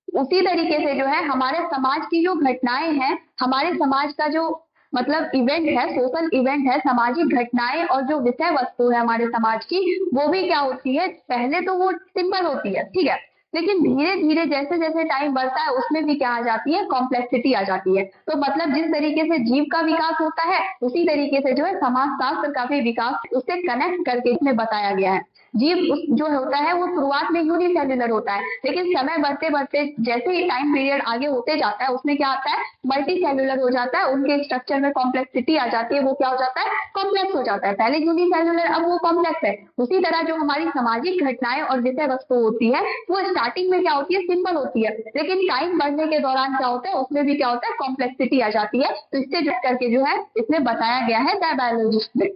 उसी तरीके से जो है हमारे समाज की जो घटनाएं हैं, हमारे समाज का जो मतलब इवेंट है, सोशल इवेंट है, सामाजिक घटनाएं और जो विषय वस्तु है हमारे समाज की, वो भी क्या होती है, पहले तो वो सिंपल होती है। ठीक है, लेकिन धीरे धीरे जैसे जैसे टाइम बढ़ता है उसमें भी क्या आ जाती है, कॉम्प्लेक्सिटी आ जाती है। तो मतलब जिस तरीके से जीव का विकास होता है उसी तरीके से जो है समाज शास्त्र का भी विकास उससे कनेक्ट करके इसमें बताया गया है। जीव जो होता है वो शुरुआत में यूनिसेल्युलर होता है, लेकिन समय बढ़ते बढ़ते जैसे ही टाइम पीरियड आगे होते जाता है उसमें क्या आता है, मल्टी सेल्युलर हो जाता है, उनके स्ट्रक्चर में कॉम्प्लेक्सिटी आ जाती है, वो क्या हो जाता है, कॉम्प्लेक्स हो जाता है। पहले यूनिसेल्युलर, अब वो कॉम्प्लेक्स है। उसी तरह जो हमारी सामाजिक घटनाएं और विषय वस्तु होती है वो स्टार्टिंग में क्या होती है, सिंपल होती है, लेकिन टाइम बढ़ने के दौरान क्या होता है, उसमें भी क्या होता है, कॉम्प्लेक्सिटी आ जाती है। तो इससे जुड़ करके जो है इसमें बताया गया है द बायोलॉजिस्ट में।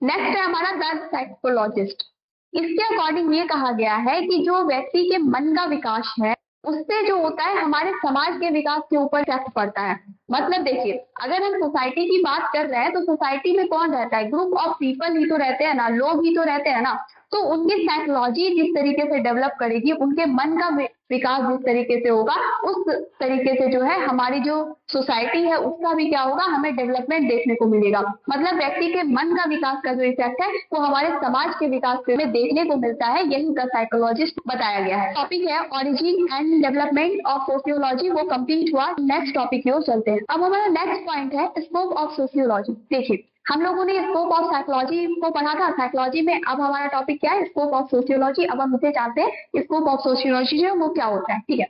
नेक्स्ट है हमारा द साइकोलॉजिस्ट। इसके अकॉर्डिंग ये कहा गया है कि जो व्यक्ति के मन का विकास है उससे जो होता है हमारे समाज के विकास के ऊपर इफेक्ट पड़ता है। मतलब देखिए, अगर हम सोसाइटी की बात कर रहे हैं तो सोसाइटी में कौन रहता है, ग्रुप ऑफ पीपल ही तो रहते हैं ना, लोग ही तो रहते हैं ना। तो उनकी साइकोलॉजी जिस तरीके से डेवलप करेगी, उनके मन का विकास जिस तरीके से होगा उस तरीके से जो है हमारी जो सोसाइटी है उसका भी क्या होगा, हमें डेवलपमेंट देखने को मिलेगा। मतलब व्यक्ति के मन का विकास का जो इफेक्ट है वो हमारे समाज के विकास में देखने को मिलता है, यही द साइकोलॉजिस्ट बताया गया है। टॉपिक है origin and development of sociology, वो कंप्लीट हुआ। नेक्स्ट टॉपिक की ओर चलते हैं। अब हमारा नेक्स्ट पॉइंट है स्कोप ऑफ सोशियोलॉजी। देखिए हम लोगों ने स्कोप ऑफ साइकोलॉजी को पढ़ा था साइकोलॉजी में, अब हमारा टॉपिक क्या है, स्कोप ऑफ सोशियोलॉजी। अब हम इसे जानते हैं स्कोप ऑफ सोशियोलॉजी जो वो क्या होता है। ठीक है,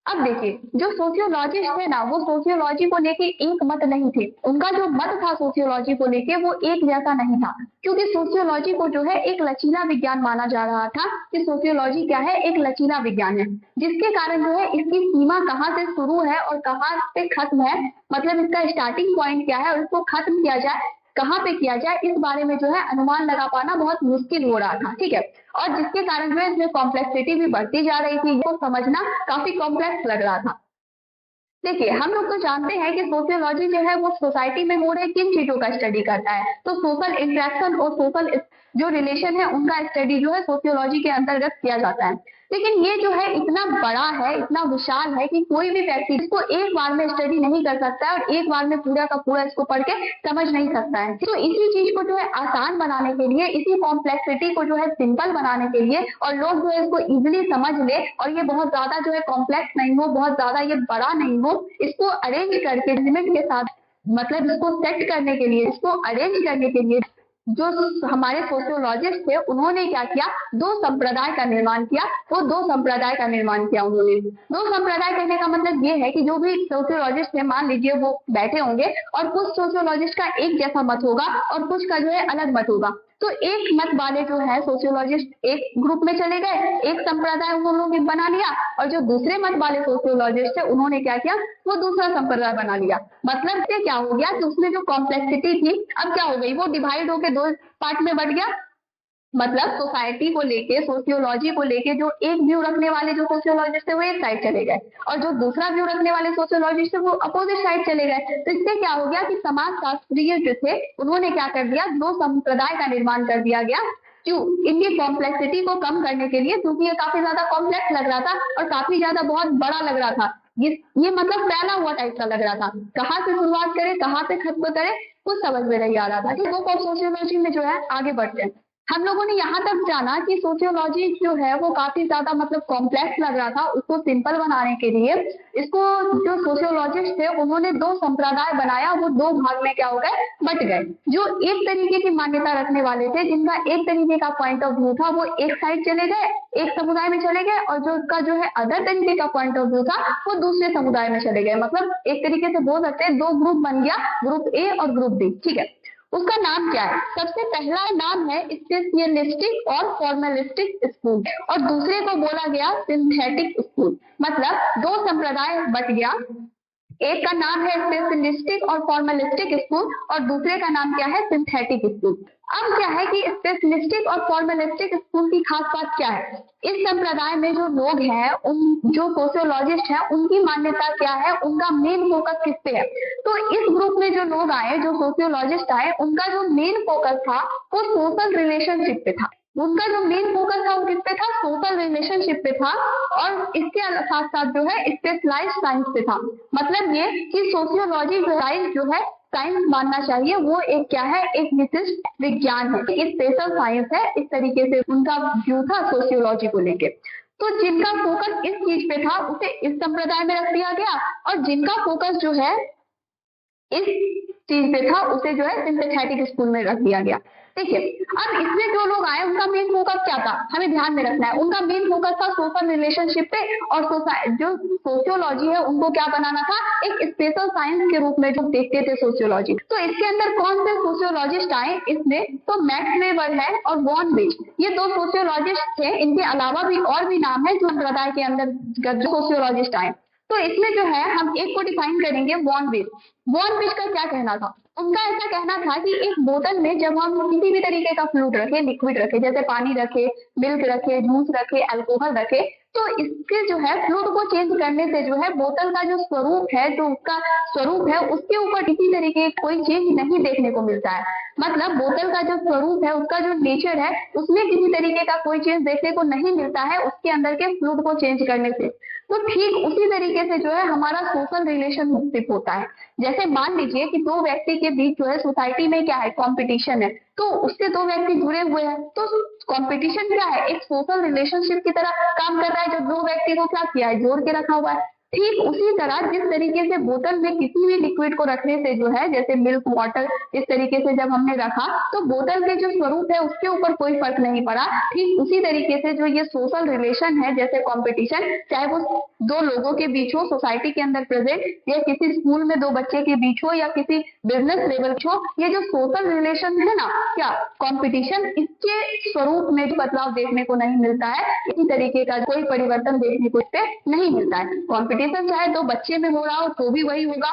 अब देखिए जो सोशियोलॉजिस्ट थे ना वो सोशियोलॉजी को लेके एक मत नहीं थे, उनका जो मत था सोशियोलॉजी को लेके वो एक जैसा नहीं था, क्योंकि सोशियोलॉजी को जो है एक लचीला विज्ञान माना जा रहा था कि सोशियोलॉजी क्या है, एक लचीला विज्ञान है, जिसके कारण जो है इसकी सीमा कहाँ से शुरू है और कहाँ पे खत्म है, मतलब इसका स्टार्टिंग पॉइंट क्या है और इसको खत्म किया जाए कहाँ पे किया जाए, इस बारे में जो है अनुमान लगा पाना बहुत मुश्किल हो रहा था। ठीक है, और जिसके कारण जो है इसमें कॉम्प्लेक्सिटी भी बढ़ती जा रही थी, इसको समझना काफी कॉम्प्लेक्स लग रहा था। देखिए हम लोग तो जानते हैं कि सोशियोलॉजी जो है वो सोसाइटी में हो रहे किन चीजों का स्टडी करता है, तो सोशल इंटरेक्शन और सोशल जो रिलेशन है उनका स्टडी जो है सोशियोलॉजी के अंतर्गत किया जाता है। लेकिन ये जो है इतना बड़ा है, इतना विशाल है कि कोई भी व्यक्ति इसको एक बार में स्टडी नहीं कर सकता है और एक बार में पूरा का पूरा इसको पढ़ के समझ नहीं सकता है। तो इसी चीज को जो है आसान बनाने के लिए, इसी कॉम्प्लेक्सिटी को जो है सिंपल बनाने के लिए और लोग जो है इसको इजिली समझ ले और ये बहुत ज्यादा जो है कॉम्प्लेक्स नहीं हो, बहुत ज्यादा ये बड़ा नहीं हो, इसको अरेंज करके लिमिट के साथ, मतलब इसको सेट करने के लिए, इसको अरेंज करने के लिए जो हमारे सोशियोलॉजिस्ट थे उन्होंने क्या किया, दो संप्रदाय का निर्माण किया। वो दो संप्रदाय का निर्माण किया उन्होंने। दो संप्रदाय कहने का मतलब ये है कि जो भी सोशियोलॉजिस्ट है मान लीजिए वो बैठे होंगे और कुछ सोशियोलॉजिस्ट का एक जैसा मत होगा और कुछ का जो है अलग मत होगा। तो एक मत वाले जो है सोशियोलॉजिस्ट एक ग्रुप में चले गए, एक संप्रदाय उन्होंने बना लिया, और जो दूसरे मत वाले सोशियोलॉजिस्ट है उन्होंने क्या किया, वो दूसरा संप्रदाय बना लिया। मतलब से क्या हो गया कि उसमें जो कॉम्प्लेक्सिटी थी अब क्या हो गई, वो डिवाइड होकर दो पार्ट में बढ़ गया। मतलब सोसाइटी को लेके, सोशियोलॉजी को लेके जो एक व्यू रखने वाले जो सोशियोलॉजिस्ट थे वो एक साइड चले गए और जो दूसरा व्यू रखने वाले सोशियोलॉजिस्ट थे वो अपोजिट साइड चले गए। तो इससे क्या हो गया कि समाज शास्त्रीय जो थे उन्होंने क्या कर दिया, दो संप्रदाय का निर्माण कर दिया गया। क्यों, इनकी कॉम्प्लेक्सिटी को कम करने के लिए, क्योंकि ये काफी ज्यादा कॉम्प्लेक्स लग रहा था और काफी ज्यादा बहुत बड़ा लग रहा था। ये मतलब फैला हुआ टाइप का लग रहा था, कहाँ से शुरुआत करें कहाँ से खत्म करें कुछ समझ में नहीं आ रहा था। ठीक है, सोशियोलॉजी में जो है आगे बढ़ते हैं। हम लोगों ने यहाँ तक जाना कि सोशियोलॉजी जो है वो काफी ज्यादा मतलब कॉम्प्लेक्स लग रहा था, उसको सिंपल बनाने के लिए इसको जो सोशियोलॉजिस्ट थे उन्होंने दो संप्रदाय बनाया, वो दो भाग में क्या हो गए, बट गए। जो एक तरीके की मान्यता रखने वाले थे, जिनका एक तरीके का पॉइंट ऑफ व्यू था, वो एक साइड चले गए, एक समुदाय में चले गए, और जो उसका जो है अदर तरीके का पॉइंट ऑफ व्यू था वो दूसरे समुदाय में चले गए। मतलब एक तरीके से बोल सकते हैं दो ग्रुप बन गया, ग्रुप ए और ग्रुप बी। ठीक है, उसका नाम क्या है, सबसे पहला नाम है स्पेशलिस्टिक और फॉर्मलिस्टिक स्कूल और दूसरे को बोला गया सिंथेटिक स्कूल। मतलब दो संप्रदाय बट गया, एक का नाम है स्पेशलिस्टिक और फॉर्मलिस्टिक स्कूल और दूसरे का नाम क्या है, सिंथेटिक स्कूल। अब क्या है कि स्पेशलिस्टिक और फॉर्मलिस्टिक स्कूल की खास बात क्या है, इस संप्रदाय में जो लोग हैं, उन जो सोशियोलॉजिस्ट हैं, उनकी मान्यता क्या है, उनका मेन फोकस किस पे है। तो इस ग्रुप में जो लोग आए, जो सोशियोलॉजिस्ट आए, उनका जो मेन फोकस था वो सोशल रिलेशनशिप पे था। उनका जो मेन फोकस था वो किस पे था, सोशल रिलेशनशिप पे था, और इसके साथ साथ जो है स्पेशलाइज्ड साइंस पे था। मतलब ये कि सोशियोलॉजी जो है साइंस मानना चाहिए, वो एक क्या है, एक विशिष्ट विज्ञान है, एक स्पेशल साइंस है। इस तरीके से उनका व्यू था सोशियोलॉजी को लेके। तो जिनका फोकस इस चीज पे था उसे इस संप्रदाय में रख दिया गया, और जिनका फोकस जो है इस चीज पे था उसे जो है सिंथेटिक स्कूल में रख दिया गया। देखिए अब इसमें जो लोग आए उनका मेन फोकस क्या था, हमें ध्यान में रखना है। उनका मेन फोकस था सोशल रिलेशनशिप पे, और जो सोशियोलॉजी है उनको क्या बनाना था, एक स्पेशल साइंस के रूप में जो देखते थे सोशियोलॉजी। तो इसके अंदर कौन से सोशियोलॉजिस्ट आए इसमें, तो मैक्स वेबर है और वॉन विच, ये दो सोशियोलॉजिस्ट थे। इनके अलावा भी और भी नाम है जो संप्रदाय के अंदर सोशियोलॉजिस्ट आए। तो इसमें जो है हम एक को डिफाइन करेंगे वॉन विच। वॉन विच का क्या कहना था? उनका ऐसा कहना था कि एक बोतल में जब हम किसी भी तरीके का फ्लूइड रखे, लिक्विड रखे, जैसे पानी रखे, मिल्क रखे, जूस रखे, अल्कोहल रखे, तो इसके जो है फ्लूइड को चेंज करने से जो है बोतल का जो स्वरूप है, जो उसका स्वरूप है, उसके ऊपर किसी तरीके का कोई चेंज नहीं देखने को मिलता है। मतलब बोतल का जो स्वरूप है, उसका जो नेचर है, उसमें किसी तरीके का कोई चेंज देखने को नहीं मिलता है उसके अंदर के फ्लूइड को चेंज करने से। तो ठीक उसी तरीके से जो है हमारा सोशल रिलेशनशिप होता है। जैसे मान लीजिए कि दो व्यक्ति के बीच जो है सोसाइटी में क्या है, कंपटीशन है, तो उससे दो व्यक्ति जुड़े हुए हैं, तो कंपटीशन क्या है, एक सोशल रिलेशनशिप की तरह काम कर रहा है, जो दो व्यक्ति को क्या किया है, जोड़ के रखा हुआ है। ठीक उसी तरह जिस तरीके से बोतल में किसी भी लिक्विड को रखने से जो है, जैसे मिल्क, वाटर, इस तरीके से जब हमने रखा तो बोतल के जो स्वरूप है उसके ऊपर कोई फर्क नहीं पड़ा। ठीक उसी तरीके से जो ये सोशल रिलेशन है, जैसे कंपटीशन, चाहे वो दो लोगों के बीच हो सोसाइटी के अंदर प्रेजेंट, या किसी स्कूल में दो बच्चे के बीच हो, या किसी बिजनेस लेवल हो, ये जो सोशल रिलेशन है ना, क्या कंपटीशन, इसके स्वरूप में बदलाव देखने को नहीं मिलता है। इसी तरीके का कोई परिवर्तन देखने को इससे नहीं मिलता है। कंपटीशन चाहे दो बच्चे में हो रहा हो तो भी वही होगा,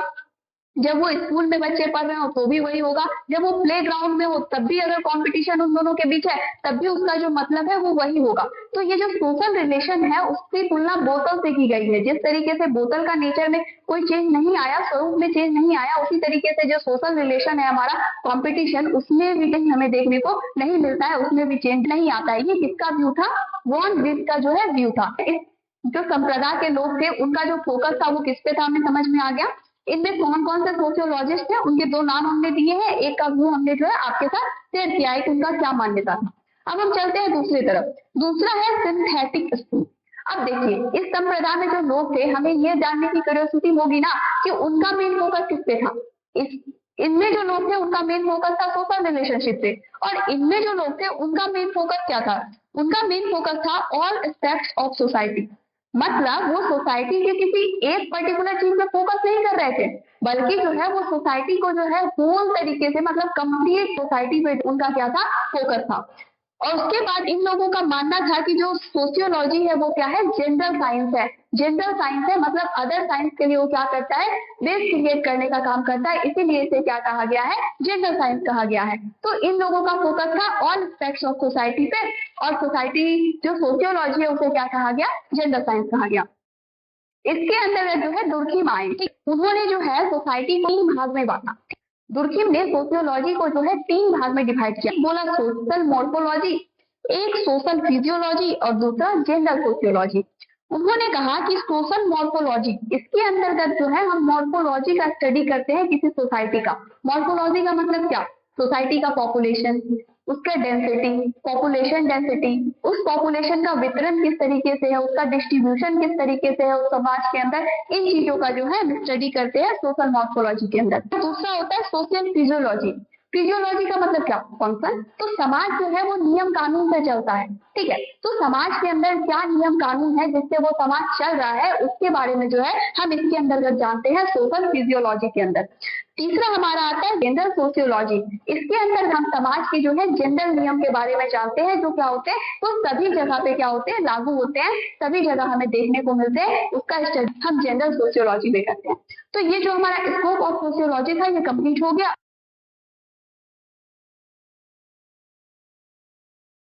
जब वो स्कूल में बच्चे पढ़ रहे हो तो भी वही होगा, जब वो प्ले ग्राउंड में हो तब भी अगर कंपटीशन उन दोनों के बीच है तब भी उसका जो मतलब है वो वही होगा। तो ये जो सोशल रिलेशन है उसकी तुलना बोतल से की गई है। जिस तरीके से बोतल का नेचर में कोई चेंज नहीं आया, स्वरूप में चेंज नहीं आया, उसी तरीके से जो सोशल रिलेशन है हमारा कंपटीशन, उसमें भी कहीं हमें देखने को नहीं मिलता है, उसमें भी चेंज नहीं आता है। ये किसका व्यू था? वॉन विच का जो है व्यू था। जो संप्रदाय के लोग थे उनका जो फोकस था वो किस पे था, हमें समझ में आ गया। इनमें कौन कौन से सोशियोलॉजिस्ट हैं, उनके दो नाम हमने दिए हैं, एक का व्यू हमने जो है आपके साथ शेयर किया है कि उनका क्या मान्यता था। अब हम चलते हैं दूसरी तरफ। दूसरा है सिंथेटिक स्कूल। अब देखिए, इस संप्रदाय में जो लोग थे, हमें ये जानने की क्यूरियोसिटी होगी ना कि उनका मेन फोकस किस पे था। इनमें जो लोग थे उनका मेन फोकस था सोशल रिलेशनशिप पे, और इनमें जो लोग थे उनका मेन फोकस क्या था? उनका मेन फोकस था ऑल एस्पेक्ट्स ऑफ सोसाइटी। मतलब वो सोसाइटी के किसी एक पर्टिकुलर चीज पे फोकस नहीं कर रहे थे, बल्कि जो है वो सोसाइटी को जो है होल तरीके से, मतलब कंप्लीट सोसाइटी पे उनका क्या था, फोकस था। और उसके बाद इन लोगों का मानना था कि जो सोशियोलॉजी है वो क्या है, जनरल साइंस है। जनरल साइंस है मतलब अदर साइंस के लिए वो क्या करता है, बेस क्रिएट करने का काम करता है, इसीलिए इसे क्या कहा गया है, जनरल साइंस कहा गया है। तो इन लोगों का फोकस था ऑल एस्पेक्ट्स ऑफ सोसाइटी पे, और सोसाइटी जो सोशियोलॉजी है उसे क्या कहा गया, जनरल साइंस कहा गया। इसके अंतर्गत जो है दुर्खिम आए, उन्होंने जो है सोसाइटी को 3 भाग में बांटा। दुर्खिम ने सोशियोलॉजी को जो है 3 भाग में डिवाइड किया। बोला सोशल मॉर्फोलॉजी, एक सोशल फिजियोलॉजी और दूसरा जनरल सोशियोलॉजी। उन्होंने कहा कि सोशल मॉर्फोलॉजी, इसके अंतर्गत जो है हम मॉर्फोलॉजी का स्टडी करते हैं किसी सोसाइटी का। मॉर्फोलॉजी का मतलब क्या? सोसाइटी का पॉपुलेशन, उसका डेंसिटी, पॉपुलेशन डेंसिटी, उस पॉपुलेशन का वितरण किस तरीके से है, उसका डिस्ट्रीब्यूशन किस तरीके से है उस समाज के अंदर, इन चीजों का जो है स्टडी करते हैं सोशल मॉर्फोलॉजी के अंदर। दूसरा होता है सोशल फिजियोलॉजी। फिजियोलॉजी का मतलब क्या? फंक्शन। तो समाज जो है वो नियम कानून से चलता है, ठीक है। तो समाज के अंदर क्या नियम कानून है जिससे वो समाज चल रहा है, उसके बारे में जो है हम इसके अंतर्गत जानते हैं सोशल फिजियोलॉजी के अंदर। तीसरा हमारा आता है जनरल सोशियोलॉजी। इसके अंदर हम समाज के जो है जनरल नियम के बारे में जानते हैं, जो क्या होते हैं, तो सभी जगह पे क्या होते हैं, लागू होते हैं, सभी जगह हमें देखने को मिलते हैं, उसका स्टडी हम जनरल सोशियोलॉजी में करते हैं। तो ये जो हमारा स्कोप ऑफ सोशियोलॉजी था ये कंप्लीट हो गया।